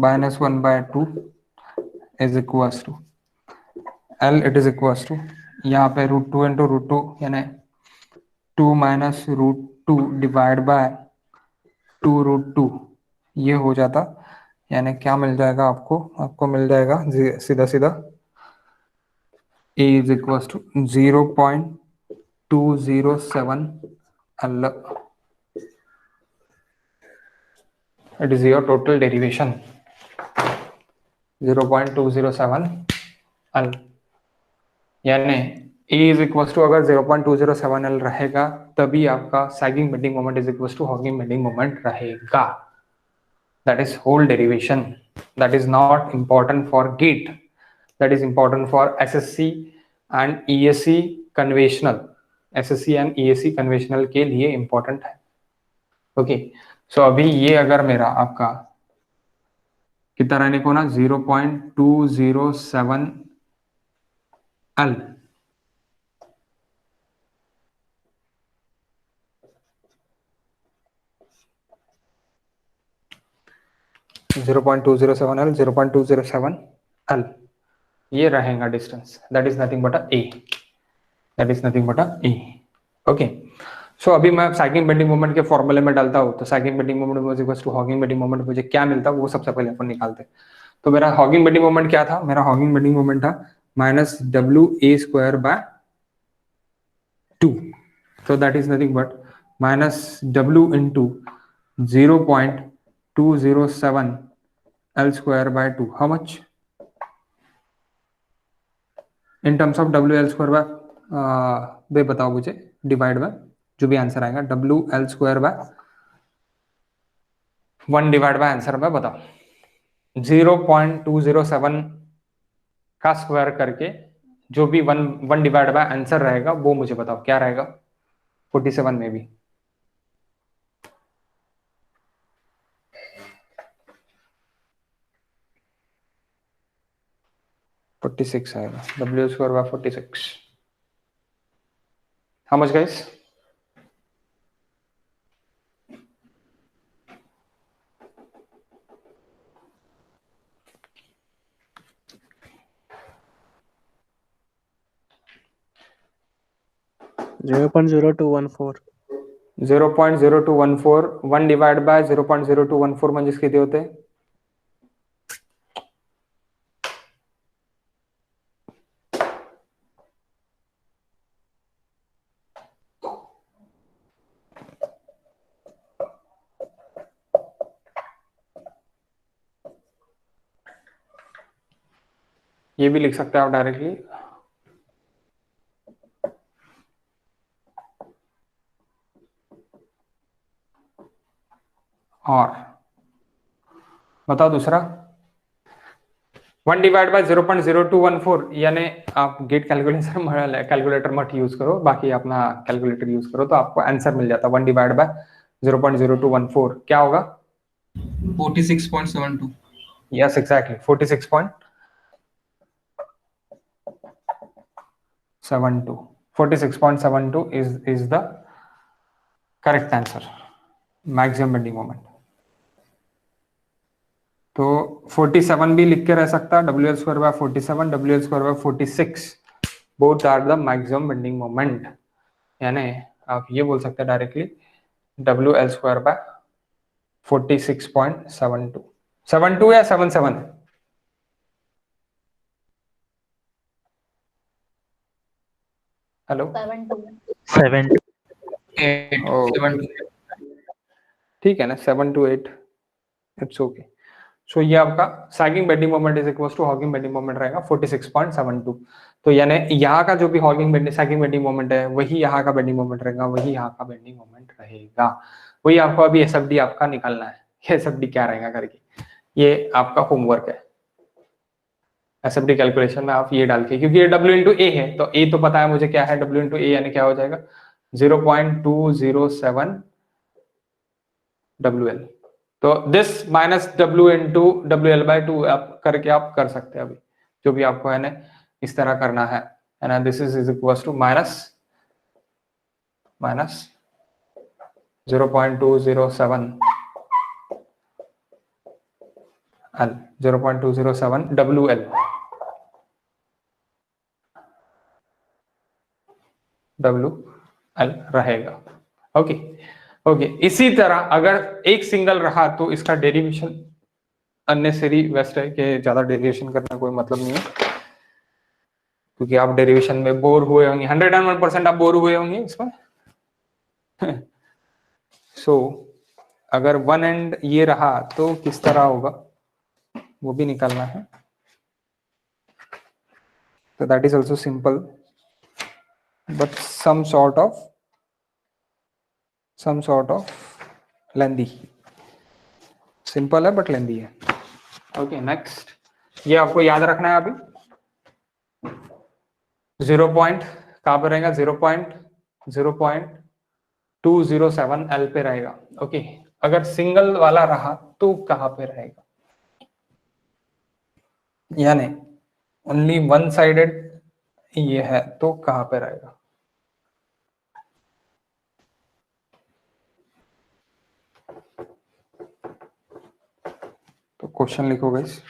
minus 1 by 2 is equals to l, it is equals to यहाँ पे root 2 into root 2 यानी 2 minus root 2 divide by 2 root 2 ये हो जाता, यानी क्या मिल जाएगा आपको, आपको मिल जाएगा सीधा सीधा a is equals to 0.207 L. It is your total derivation 0.207 L, यानी A is equals to अगर 0.207 L रहेगा तभी आपका sagging bending moment is equals to hugging bending moment रहेगा। That is whole derivation. That is not important for GATE. That is important for SSC and ESC conventional. SSC and ESC conventional के लिए important है। Okay, so अभी ये अगर मेरा आपका कितना रहने को ना 0.207 L, ये रहेगा distance, that is nothing but A, that is nothing but A. Okay, so अभी मैं सैगिंग बेंडिंग मोमेंट के फॉर्मूले में डालता हूँ, तो sagging bending moment equals to hogging bending moment, मुझे क्या मिलता है वो सबसे पहले अपन निकालते हैं। तो मेरा हॉगिंग बेंडिंग मोमेंट क्या था, मेरा हॉगिंग बेंडिंग मोमेंट था minus W A square by 2, so that is nothing but minus w into 0.207 L square by 2, how much in terms of w L square by वे बताओ मुझे, divide by जो भी answer आएगा w L square by 1 divide by answer में बताओ 0.207 का square करके जो भी 1 डिवाइड बाय आंसर रहेगा वो मुझे बताओ क्या रहेगा 47 में भी। आएगा w square by 46, how much guys? Zero point zero two one four. 0.0214 1 divide by 0.0214 म्हणजे किती होते, ये भी लिख सकते हैं आप डायरेक्टली, और बताओ दूसरा 1 डिवाइड बाय 0.0214, यानी आप गेट कैलकुलेटर मत यूज करो, बाकी अपना कैलकुलेटर यूज करो तो आपको आंसर मिल जाता 1 डिवाइड बाय 0.0214 क्या होगा 46.72. Yes exactly 46.72 is the correct answer, maximum bending moment. तो 47 भी लिख के रह सकता, W L square by 47 W L square by 46 both are the maximum bending moment, यानी आप ये बोल सकते हैं directly W L square by 46.72 72 या 77 है? हेलो 7. ठीक है ना, 7 to 8, इट्स ओके। सो ये आपका sagging bending moment is equal to hogging bending moment रहेगा 46.72। तो यानी यहाँ का जो भी सैगिंग बेंडिंग मोमेंट है वही यहाँ का बेंडिंग मोमेंट रहेगा, वही यहाँ का बेंडिंग मोमेंट रहेगा। वही आपको अभी एसएफडी आपका निकालना है, एसएफडी क्या रहेगा करके, ये आपका होमवर्क है। एसएफडी कैलकुलेशन में आप ये डाल के, क्योंकि ये W इंटू ए है, तो ए तो पता है मुझे क्या है, W इंटू ए यानी क्या हो जाएगा 0.207 WL। तो this minus W into WL/2 आप करके आप कर सकते हैं अभी, जो भी आपको है ना इस तरह करना है ना। This is equal to minus 0.207 L, 0.207 WL रहेगा। Okay okay. इसी तरह अगर एक सिंगल रहा तो इसका डेरिवेशन अननेसेसरी वेस्ट है कि ज्यादा डेरिवेशन करना कोई मतलब नहीं है, क्योंकि आप डेरिवेशन में बोर हुए होंगे, 101% आप बोर हुए होंगे इसमें। सो अगर वन एंड ये रहा तो किस तरह होगा वो भी निकालना है। तो that is also simple but some sort of lengthy. Simple है बट लेंदी है। ओके नेक्स्ट, ये आपको याद रखना है अभी 0 पॉइंट कहां पर रहेगा, 0.207 L पे रहेगा। ओके अगर सिंगल वाला रहा तो कहां पे रहेगा, यानी ओनली वन साइडेड ये है तो कहां पे रहेगा। तो क्वेश्चन लिखो guys,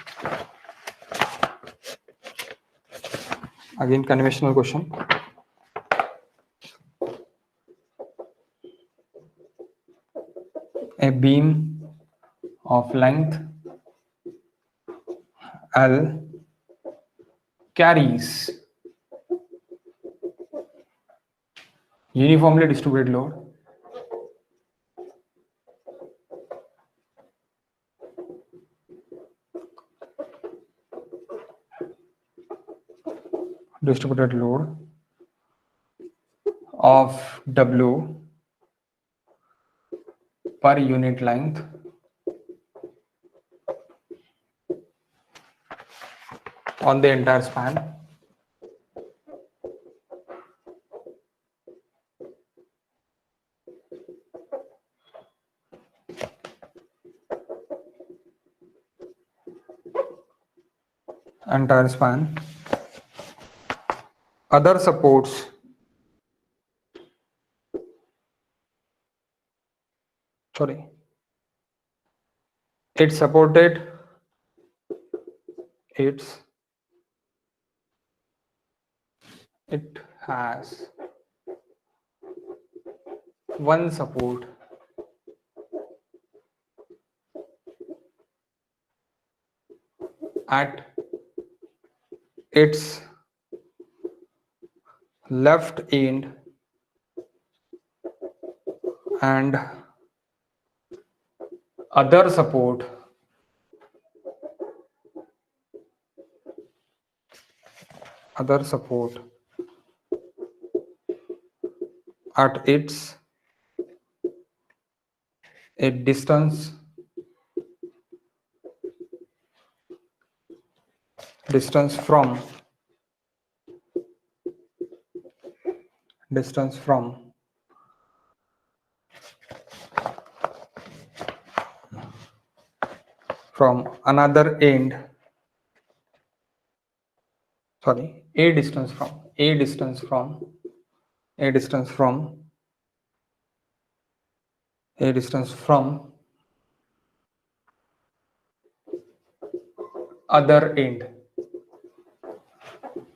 again conventional question. A beam of length L carries uniformly distributed load of W per unit length on the entire span other supports it supported it has one support at its left end and other support at its a distance from another end,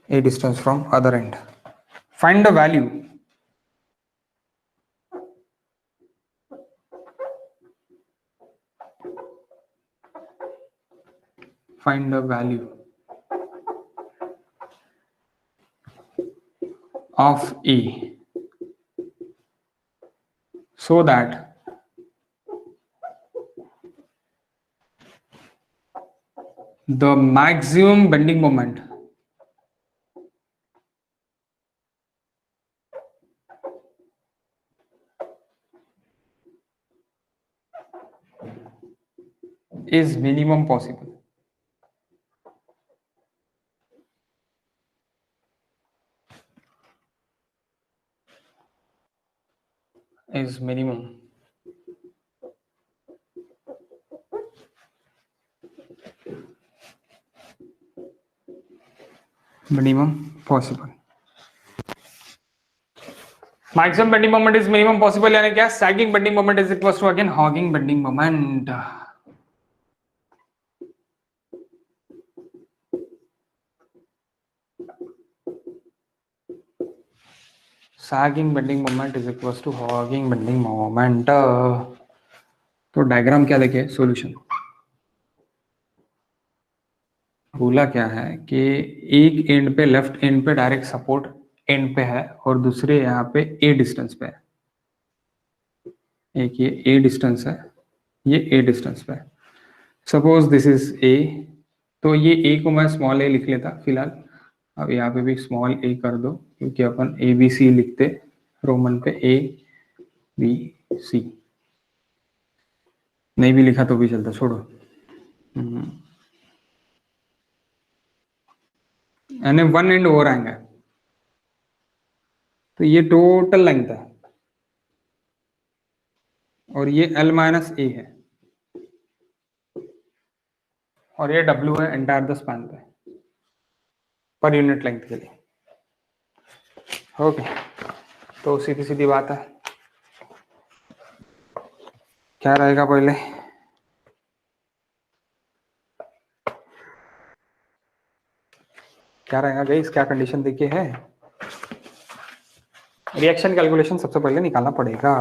a distance from other end, find the value find the value of A so that the maximum bending moment is minimum possible. Is minimum. Minimum possible. Maximum bending moment is minimum possible यानी क्या? Sagging bending moment is equals to again hogging bending moment. Sagging bending moment is equals to hogging bending moment. तो diagram क्या देखिए, solution बोला क्या है कि एक एंड पे, लेफ्ट एंड पे डायरेक्ट सपोर्ट एंड पे है और दूसरे यहाँ पे ए डिस्टेंस पे है. एक ये ए डिस्टेंस है, ये ए डिस्टेंस पे है. सपोज दिस इज ए, तो ये ए को मैं स्मॉल ए लिख लेता फिलहाल. अब यहाँ पे भी स्मॉल ए कर दो क्योंकि अपन ए बी सी लिखते रोमन पे, ए बी सी. नहीं भी लिखा तो भी चलता, छोड़ो. यानी वन एंड ओवर आएंगे, तो ये टोटल लेंथ है और ये L माइनस ए है और ये W है एंटायर द स्पैन पे पर यूनिट लेंथ के लिए. ओके, तो सीधी सीधी बात है, क्या रहेगा पहले? क्या रहेगा गाइस, क्या कंडीशन देखिए है? रिएक्शन कैलकुलेशन सबसे पहले निकालना पड़ेगा.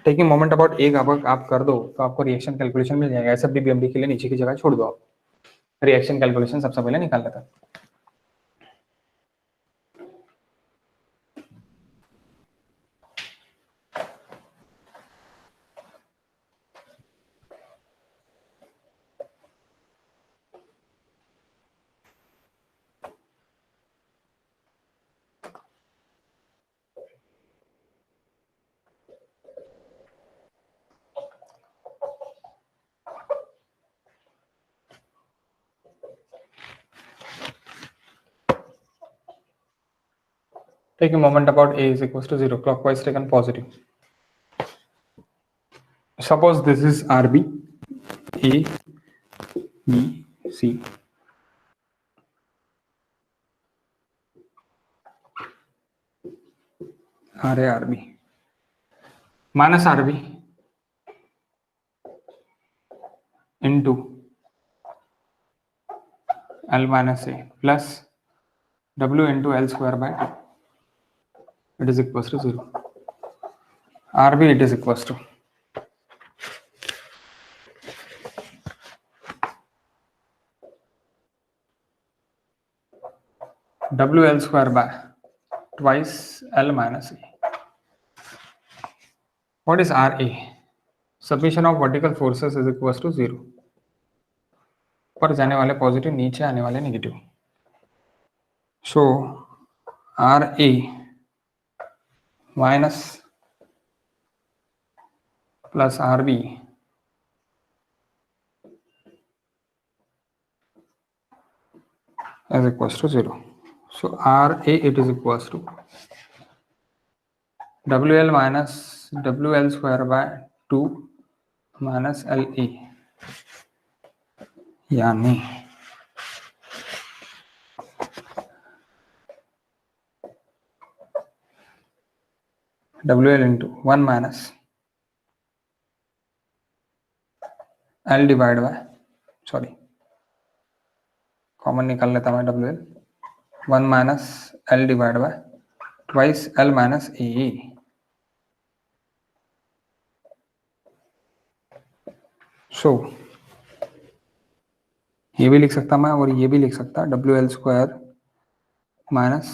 टेकिंग मोमेंट अबाउट ए आप कर दो तो आपको रिएक्शन कैलकुलेशन मिल जाएगा. एसएफडी बीएमडी के लिए नीचे की जगह छोड़ दो, आप रिएक्शन कैलकुलेशन सबसे पहले निकाल लेता. Taking moment about A is equals to 0, clockwise taken positive. Suppose this is RB, A, B, C. RA, RB minus RB into L minus A plus W into L square by 2. It is equals to 0. RB it is equals to WL square by twice L minus A. What is RA? Submission of vertical forces is equals to 0. ऊपर जाने वाले positive, नीचे आने वाले negative. So RA minus plus RB is equals to 0. So RA it is equals to WL minus WL square by 2 minus LA, यानी WL into 1 minus L divided by, sorry common निकाल लेता मैं, WL 1 minus L divided by twice L minus A. So ये भी लिख सकता मैं और ये भी लिख सकता, W L square minus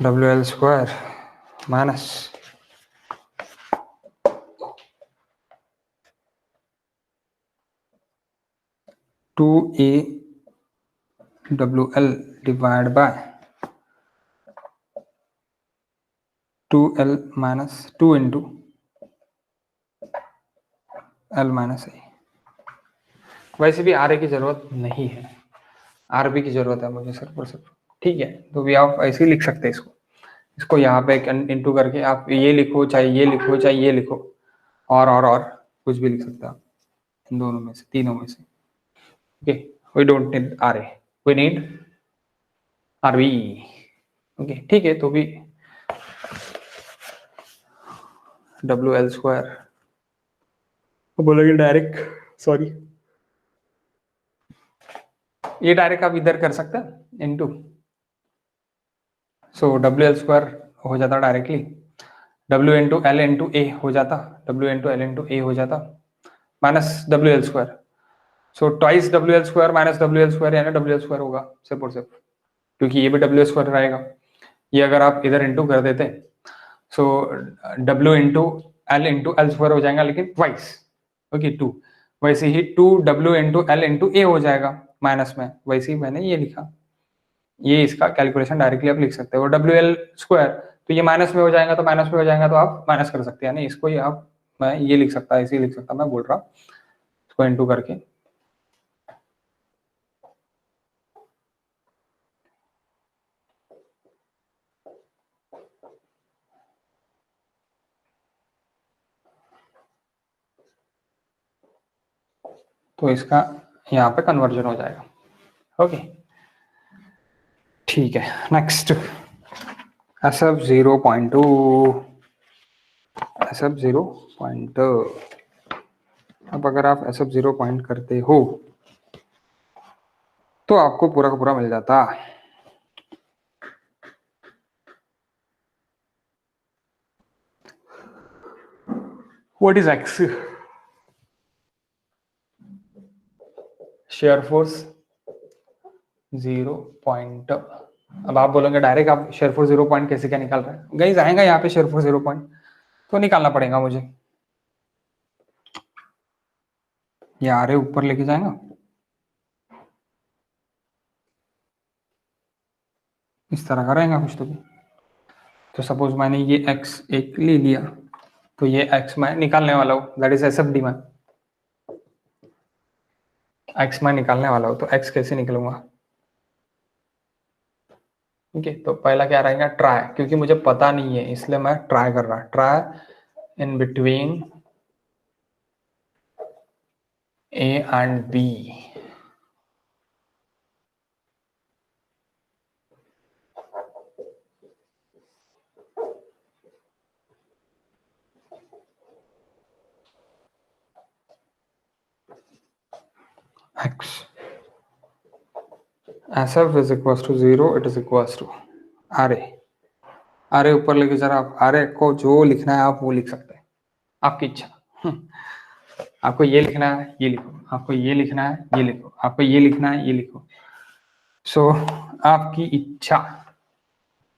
W L square minus two A W L divide by 2l minus 2 into L minus A. वैसे भी आर ए की जरूरत नहीं है, आर बी की जरूरत है मुझे सिर्फ और सिर्फ, ठीक है। तो भी आप ऐसे ही लिख सकते हैं इसको, इसको यहाँ पे इंटू करके आप ये लिखो, चाहे ये लिखो, चाहे ये लिखो, और कुछ भी लिख सकते हैं आप इन दोनों में से, तीनों में से। Okay, we don't need R A, we need R B. Okay ठीक है, तो भी डब्ल्यू एल स्क्वायर बोलोगे डायरेक्ट, सॉरी ये डायरेक्ट आप इधर कर सकते हैं into, so W L square हो जाता directly, W into L into A हो जाता, W into L into A हो जाता, minus W L square, so twice W L square minus W L square, यानी डब्ल्यू एल स्क्वायर होगा सिर्फ और सिर्फ, क्योंकि ये भी डब्ल्यू एल स्क्वायर रहेगा। ये अगर आप इधर इंटू कर देते so W into L square हो जाएगा, लेकिन ट्वाइस, ओके 2, वैसे ही 2 W into L into A हो जाएगा माइनस में, वैसे ही मैंने ये लिखा, ये इसका कैलकुलेशन डायरेक्टली आप लिख सकते हो। डब्ल्यू एल स्क्वायर तो ये माइनस में हो जाएगा, तो माइनस में हो जाएगा तो आप माइनस कर सकते हैं, यानी इसको ही आप, मैं ये लिख सकता, ऐसे ही लिख सकता, मैं बोल रहा इसको इंटू करके, तो इसका यहाँ पे कन्वर्जन हो जाएगा। ओके ठीक है, नेक्स्ट SF 0.2, SF 0.2। अब अगर आप SF 0 पॉइंट करते हो तो आपको पूरा का पूरा मिल जाता, what is x, shear force 0 point. अब आप बोलोगे डायरेक्ट आप शेयर फोर्स 0 पॉइंट कैसे क्या निकाल रहे हैं, गाइस आएगा यहाँ पे शेयर फोर्स 0 पॉइंट, तो निकालना पड़ेगा मुझे, ये आ रहे ऊपर लेके जाएगा, इस तरह का रहेगा कुछ तो सपोज मैंने ये x एक ले लिया, तो ये x मैं निकालने वाला हूँ, दैट इज SFD में x मैं निकालने वाला हूँ, तो x कैसे निकलूंगा, ठीक है। तो पहला क्या रहेगा, ट्राई, क्योंकि मुझे पता नहीं है इसलिए मैं ट्राई कर रहा, try in between A and B, x SF is equals to 0, it is equals to RA, RA ऊपर लेके जरा, आप RA को जो लिखना है आप वो लिख सकते हैं, आपकी इच्छा। आपको ये लिखना है ये लिखो, आपको ये लिखना है ये लिखो, आपको ये लिखना है ये लिखो, सो आपकी इच्छा,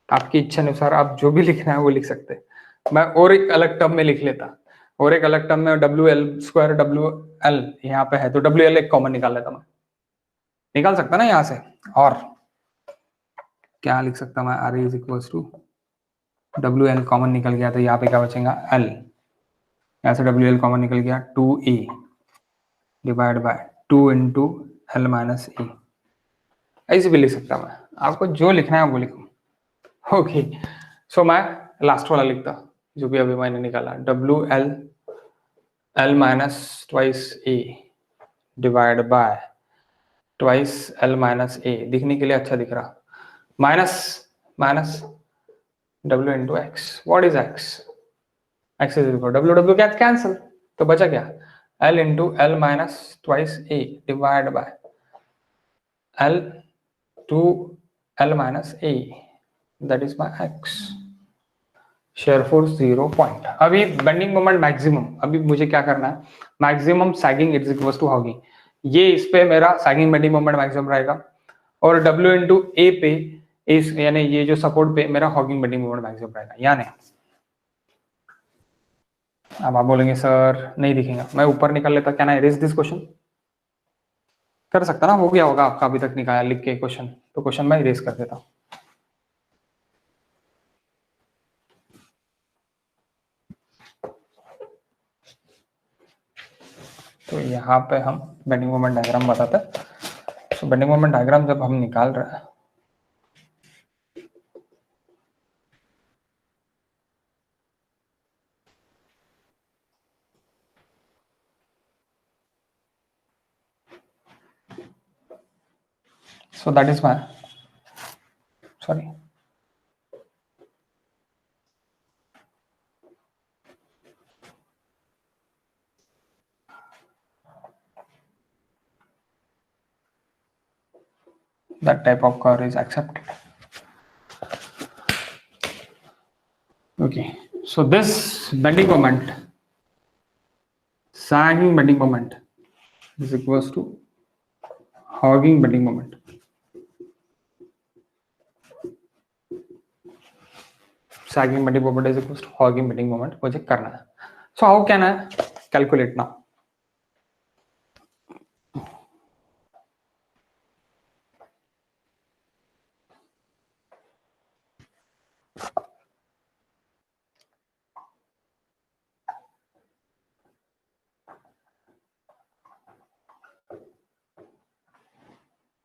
आपकी इच्छा अनुसार आप जो भी लिखना है वो लिख सकते हैं। मैं और एक अलग टर्म में लिख लेता, और एक अलग टर्म में W L square, W L यहाँ पे है तो डब्ल्यू एल एक कॉमन निकाल लेता, मैं निकाल सकता ना यहाँ से, और क्या लिख सकता मैं, R is equals to W L common निकल गया, तो यहाँ पे क्या बचेगा एल, यहाँ से डब्ल्यू एल कॉमन निकल गया 2a divide by 2 into L minus A, ऐसे भी लिख सकता मैं, आपको जो लिखना है वो लिखो। ओके सो मैं लास्ट वाला लिखता जो भी अभी मैंने निकाला, W L L minus twice A divide by twice L minus A, दिखने के लिए अच्छा दिख रहा, minus minus W into X, what is X, X is equal W, W क्या कैंसिल, तो बचा क्या L into L minus twice A divide by L two L minus A, that is my X. Shear force 0 point. अभी bending moment maximum, अभी मुझे क्या करना है, maximum sagging is equal to hogging, ये इस पे मेरा सैगिंग बेंडिंग मोमेंट मैक्सिमम रहेगा, और W इंटू ए पे इस यानी ये जो सपोर्ट पे मेरा हॉगिंग बेंडिंग मोमेंट मैक्सिमम रहेगा। यानी अब आप बोलेंगे सर नहीं दिखेगा, मैं ऊपर निकाल लेता, can I erase this question? कर सकता ना, हो गया होगा आपका अभी तक निकाला लिख के क्वेश्चन, तो क्वेश्चन मैं इरेज कर देता हूँ। तो यहाँ पे हम बेंडिंग मोमेंट डायग्राम बताते हैं। तो बेंडिंग मोमेंट डायग्राम जब हम निकाल रहे हैं, so that is my sorry that type of curve is accepted. Okay, so this bending moment, sagging bending moment is equals to hogging bending moment. Sagging bending moment is equals to hogging bending moment मुझे करना है. So how can I calculate now?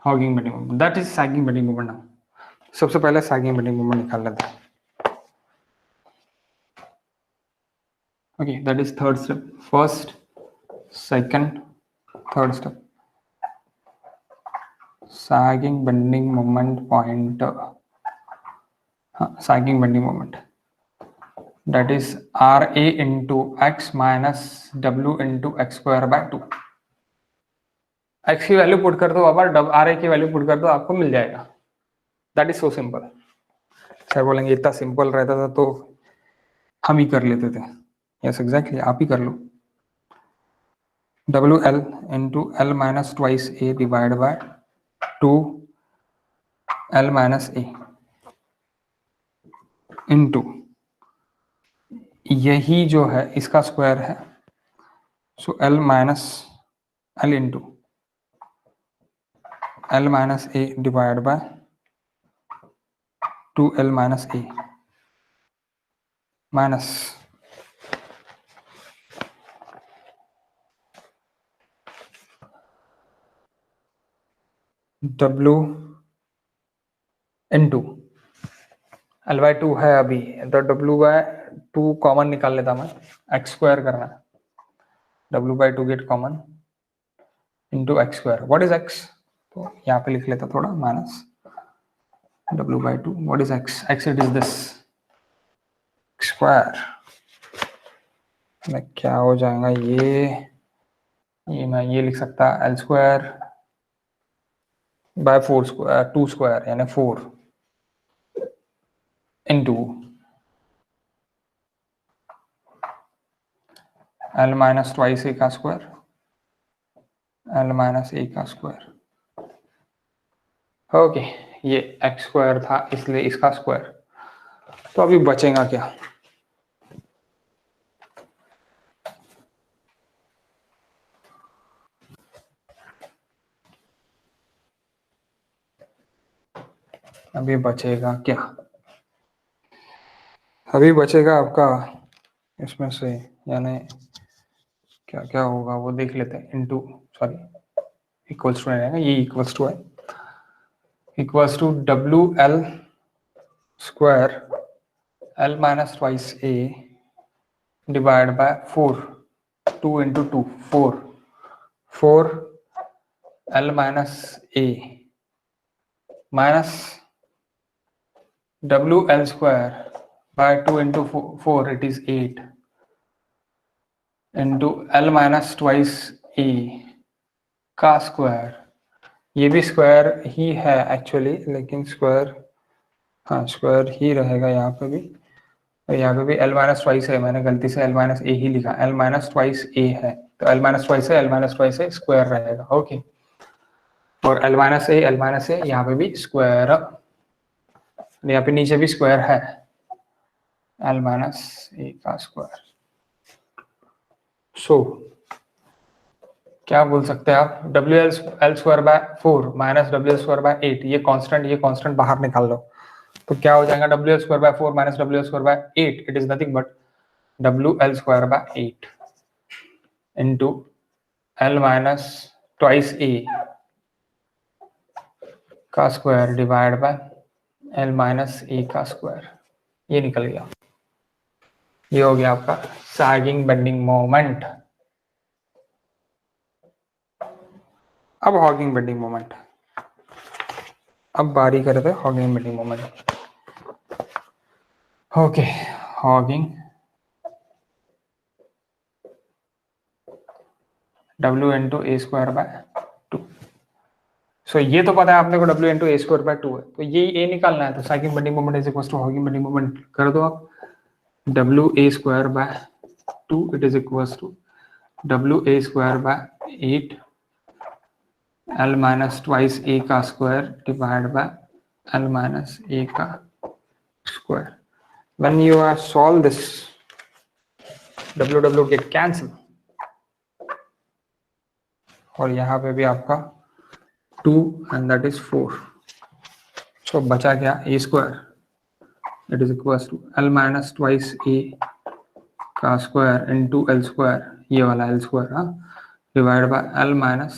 Hogging bending moment, that is sagging bending moment now. सबसे पहले sagging bending moment निकाल लेते हैं. Okay, that is third step. First, second, third step. Sagging bending moment pointer. Sagging bending moment. That is RA into x minus W into x square by 2. x की value put कर दो, अब RA की value put कर दो, आपको मिल जाएगा. That is so simple. Sir बोलेंगे इतना सिंपल रहता था तो हम ही कर लेते थे. यस एग्जैक्टली, आप ही कर लो. WL into L minus twice A divided by 2 L minus A into यही जो है इसका स्क्वायर है, सो L minus L into L minus A divided by 2L minus A minus W into L by 2 है अभी, तो W by 2 कॉमन निकाल लेता मैं, x स्क्वायर करना है, W by 2 get common into X square. What is x? तो यहाँ पे लिख लेता थोड़ा, minus W by 2. What is x? x it is this square में क्या हो जाएगा, ये मैं ये लिख सकता L square by 4 square 2 square यानी 4 into L minus twice A का स्क्वायर L माइनस A का स्क्वायर. ओके, ये एक्स स्क्वायर था इसलिए इसका स्क्वायर. तो अभी बचेगा क्या? अभी बचेगा क्या? अभी बचेगा आपका इसमें से, यानी क्या क्या होगा वो देख लेते हैं. इनटू सॉरी इक्वल्स टू रहेगा, ये इक्वल्स टू है, equals to WL square L minus twice A divide by 4 2 into 2 4 L minus A minus WL square by 2 into 4 it is 8 into L minus twice A का square. ये भी square ही है actually, लेकिन square हाँ square ही रहेगा यहाँ पे भी. तो यहाँ पे भी एल माइनस ट्वाइस है, मैंने गलती से एल माइनस ए ही लिखा, एल माइनस ट्वाइस ए है, तो एल माइनस ट्वाइस है स्क्वायर रहेगा। ओके, और एल माइनस ए यहाँ पे भी स्क्वायर, यहाँ पे नीचे भी स्क्वायर है, एल माइनस ए का स्क्वायर। सो क्या बोल सकते हैं आप, W L square by 4 minus W L square by 8, ये कांस्टेंट बाहर निकाल लो, तो क्या हो जाएगा, W L square by 4 minus W L square by 8, it is nothing but W L square by 8 into L minus twice a का square divide by L minus a का स्क्वायर, ये निकल गया। ये हो गया आपका सैगिंग बेंडिंग मोमेंट। अब हॉगिंग बेंडिंग मोमेंट, अब बारी करते हैं hogging bending moment. Okay, hogging W into a square by 2। So ये तो पता है आपने को W into a square by 2 है, तो ये ए निकालना है, तो sagging bending moment is equal to hogging bending moment कर दो आप, W a square by 2 it is equal to W a square by 8 L minus twice a का square divide by L minus a का square. When you are solve this, W get cancel, और यहाँ पे भी आपका 2 and that is 4, so बचा क्या a square, it is equals to L minus twice a का स्क्वायर into L square, ये वाला L square, हाँ, divide by L minus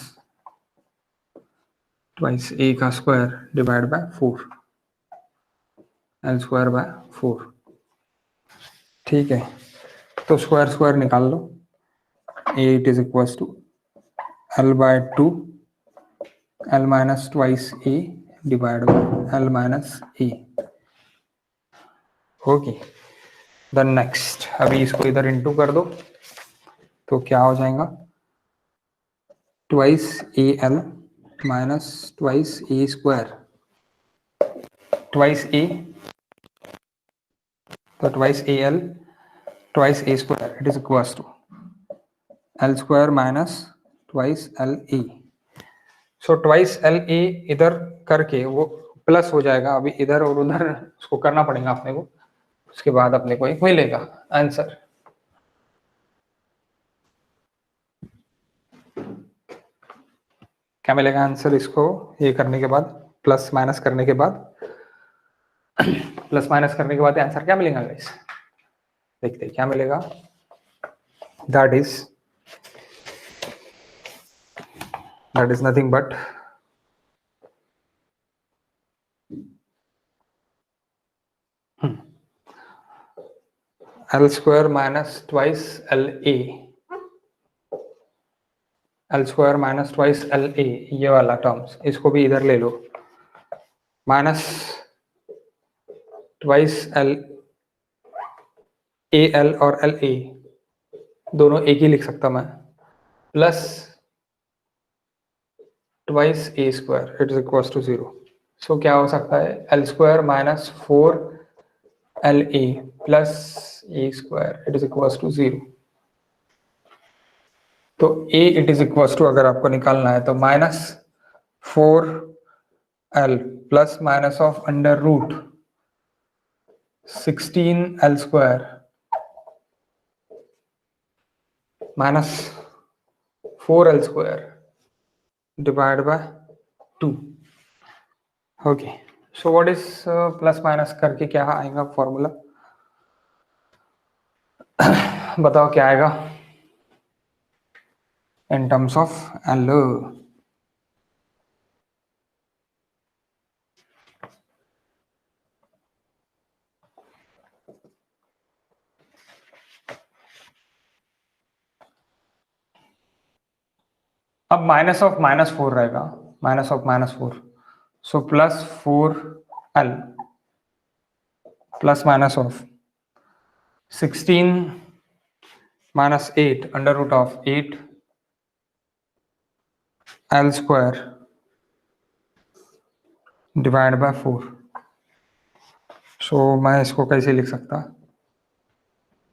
twice a का square divide by 4, L square by 4। ठीक है, तो स्क्वायर स्क्वायर निकाल लो, a it is equals to L by 2 L minus twice a divided by L minus a। Okay, then next, अभी इसको इधर into कर दो, तो क्या हो जाएगा, twice a L minus twice a square, twice a, तो twice a L twice a square it is equals to L square minus twice L a. So twice L a इधर करके वो प्लस हो जाएगा, अभी इधर और उधर उसको करना पड़ेगा अपने को, उसके बाद अपने को एक मिलेगा आंसर। क्या मिलेगा आंसर इसको ये करने के बाद, प्लस माइनस करने के बाद, प्लस माइनस करने के बाद आंसर क्या मिलेगा गाइस, देखते हैं क्या मिलेगा। That is nothing but L square minus twice L a, L square minus twice L a, ये वाला टर्म्स इसको भी इधर ले लो, minus twice L a L और एल ए दोनों एक ही लिख सकता मैं, plus twice a square it is equal to 0। So क्या हो सकता है, L square minus 4 L a plus a square it is equal to 0। तो a it is equal to, अगर आपको निकालना है तो minus 4l plus minus of under root 16l square minus 4l square divide by 2। Okay, so what is plus minus करके क्या आएगा formula, बताओ क्या आएगा in terms of L। अब माइनस ऑफ माइनस 4 रहेगा, minus of minus 4, so plus 4L plus minus of 16 minus 8 under root of 8L square divide by 4। So मैं इसको कैसे लिख सकता,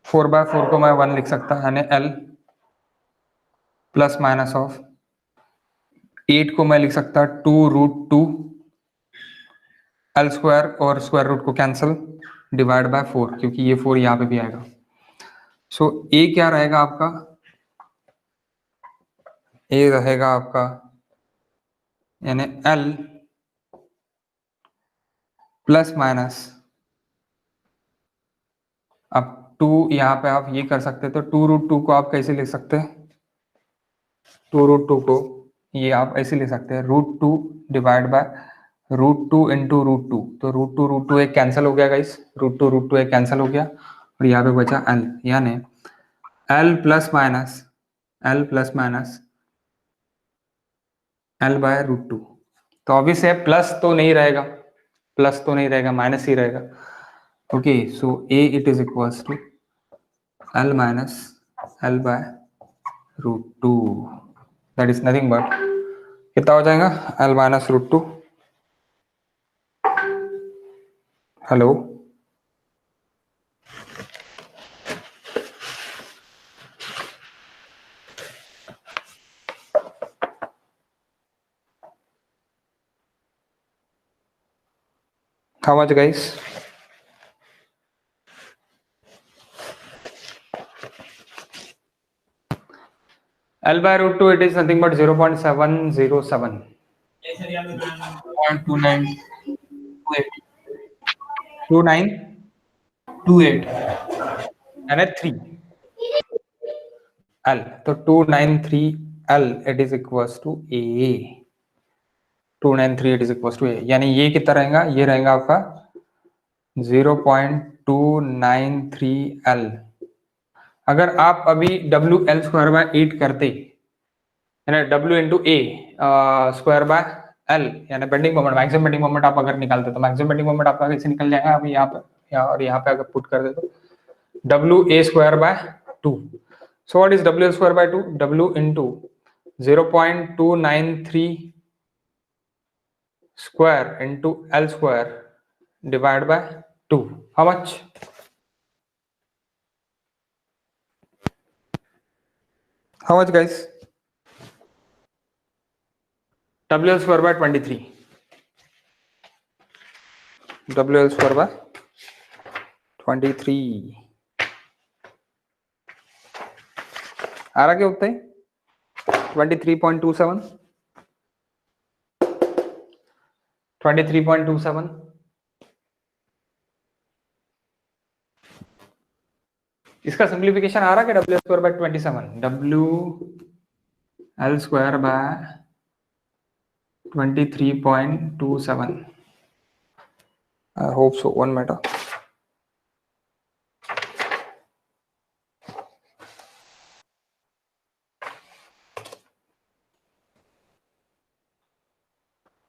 4/4 को मैं 1 लिख सकता, यानी L प्लस माइनस ऑफ 8 को मैं लिख सकता 2√2 L स्क्वायर, और स्क्वायर रूट को कैंसिल, डिवाइड बाय 4, क्योंकि ये 4 यहाँ पे भी आएगा। सो ए क्या रहेगा आपका, ए रहेगा आपका यानी L प्लस माइनस, अब 2 यहाँ पे आप ये कर सकते, तो 2√2 को आप कैसे लिख सकते हैं, 2√2 को ये आप ऐसे लिख सकते हैं √2 डिवाइड बाय √2 इंटू √2, तो √2 एक कैंसिल हो गया गाइस, √2 एक कैंसिल हो गया, और यहाँ पे बचा L, यानी L plus minus L by √2। तो ऑब्वियस है प्लस तो नहीं रहेगा, माइनस ही रहेगा। Okay, so A it is equals to L minus L by √2, that is nothing but कितना हो जाएगा, L minus √2। Hello, how much guys? L by √2 it is nothing but 0.707. 2928 and 3 L, तो 293 L it is equals to A, 293 it is equals to A, यानी ये कितना रहेगा, ये रहेगा आपका 0.293 L। अगर आप अभी WL स्क्वायर बाय 8 करते, यानी W into A square by L, यानी bending moment, maximum bending moment आप अगर निकालते तो मैक्सिमम बेंडिंग मोमेंट आपका कैसे निकल जाएगा, अभी यहाँ पे और यहाँ पे अगर पुट कर दे तो WA square by 2। So what is WL square by 2? W into 0.293 square into L square divided by 2. How much? How much guys? WL square by 23. WL square by 23. आ रहा क्या होता है 23.27, 23.27। इसका सिंप्लीफिकेशन आ रहा क्या, WL square bye 27, WL square bye 23.27। I hope so, 1 minute।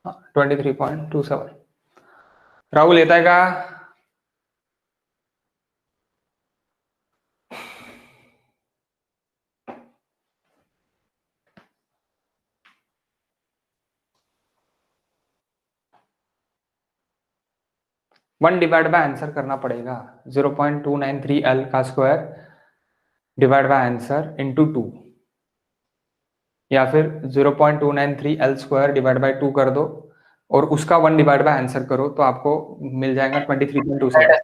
हाँ, 23.27। राहुल लेता है का, वन डिवाइड बाय आंसर करना पड़ेगा, 0.293 L का square divide bye answer into 2, या फिर 0.293 L स्क्वायर डिवाइड बाय 2 कर दो और उसका 1 डिवाइड बाय आंसर करो, तो आपको मिल जाएगा 23.27।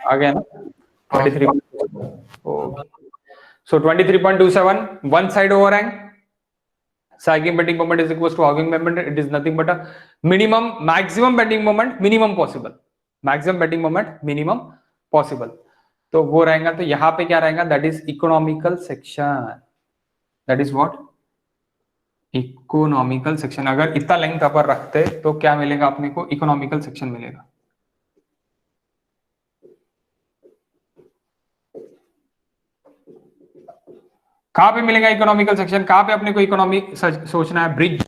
आ गया ना 23। सो 23.27, one side overhang, sagging bending moment is equals to hogging moment, it is nothing but a maximum bending moment minimum possible, maximum bending moment minimum possible। तो वो रहेगा, तो यहाँ पे क्या रहेगा, that is economical section, that is what, economical section. अगर इतना लेंथ अपर रखते तो क्या मिलेगा अपने को, इकोनॉमिकल सेक्शन मिलेगा। कहां पे मिलेगा इकोनॉमिकल सेक्शन, कहां पे अपने को इकोनॉमी सोचना है, ब्रिज,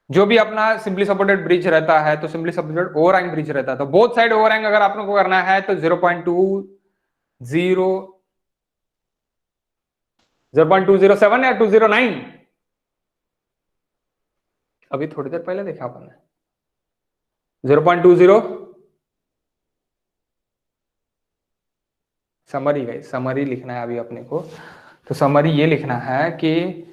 जो भी अपना सिंपली सपोर्टेड ब्रिज रहता है, तो सिंपली सपोर्टेड ओवरहैंग ब्रिज रहता है, तो बोथ साइड ओवरहैंग अगर आपको को करना है तो 0.207 या 209, अभी थोड़ी देर पहले देखा अपन ने 0.20 समरी गाइस, समरी लिखना है अभी अपने को। तो समरी ये लिखना है कि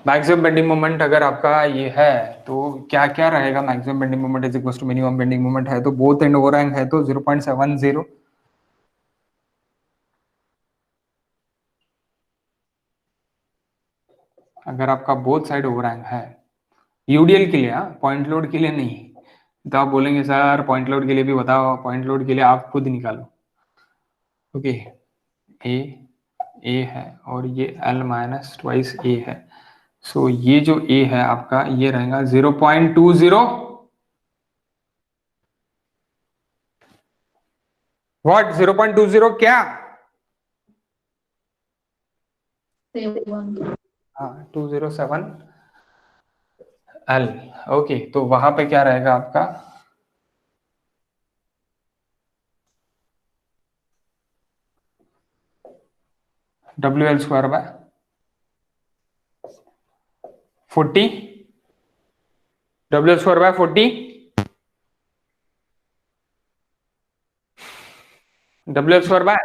मैक्सिमम बेंडिंग मोमेंट अगर आपका ये है तो क्या क्या रहेगा। Maximum bending moment is equal to minimum bending moment है तो बोथ एंड ओवरहैंग है तो 0.70। अगर आपका बोथ साइड ओवरहैंग है यूडीएल के लिए, पॉइंट लोड के लिए नहीं। तो आप बोलेंगे सर पॉइंट लोड के लिए भी बताओ, पॉइंट लोड के लिए आप खुद निकालो। ओके, ए है और ये एल माइनस ट्वाइस ए है। सो ये जो ए है आपका ये रहेगा 0.20। व्हाट 0.20 क्या? हाँ 207 एल। ओके, तो वहां पे क्या रहेगा आपका W L square bye 40, W L square bye 40, W L square by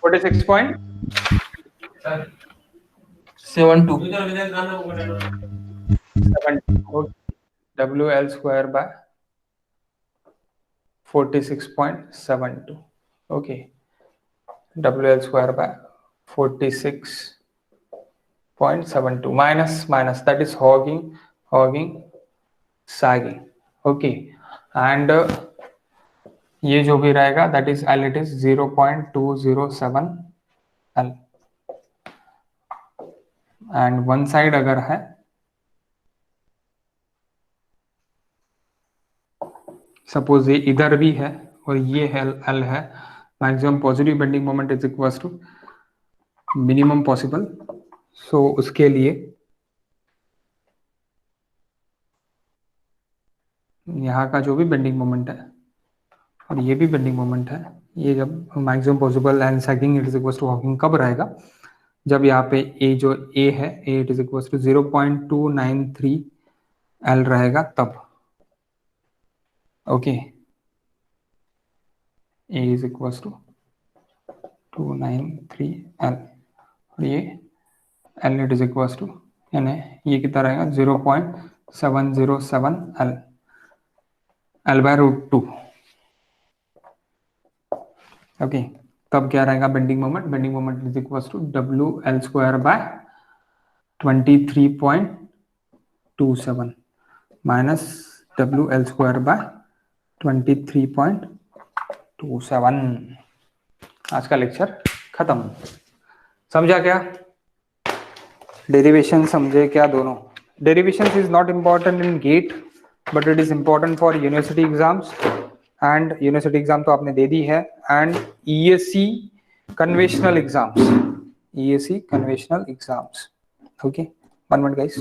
46.72 W L square by 46.72। Okay, W L square by 46.72 minus minus that is hugging hugging sagging। Okay, and ये जो भी रहेगा that is L, it is 0.207 L. And one side अगर है suppose ये इधर भी है और ये एल है, maximum positive bending moment is equal to minimum possible. So उसके लिए यहाँ का जो भी बेंडिंग मोमेंट है और ये भी बेंडिंग मोमेंट है, ये जब maximum possible and sagging it is equal to hogging कब रहेगा, जब यहाँ पे ए जो ए है a it is equal to 0.293 L रहेगा तब। Okay, a is equal to 293 L और ये L it is equal to यानी ये कितना रहेगा 0.707 L, L by root 2। Okay, तब क्या रहेगा bending moment, bending moment is equal to W L square bye 23.27 minus W L square bye 23.27। आज का लेक्चर खत्म। समझा क्या? डेरिवेशन समझे क्या दोनों? Derivation is not important in get but it is important for university exams. And university exam तो आपने दे दी है, and ESC conventional exams, ESC conventional exams. Okay, 1 minute guys.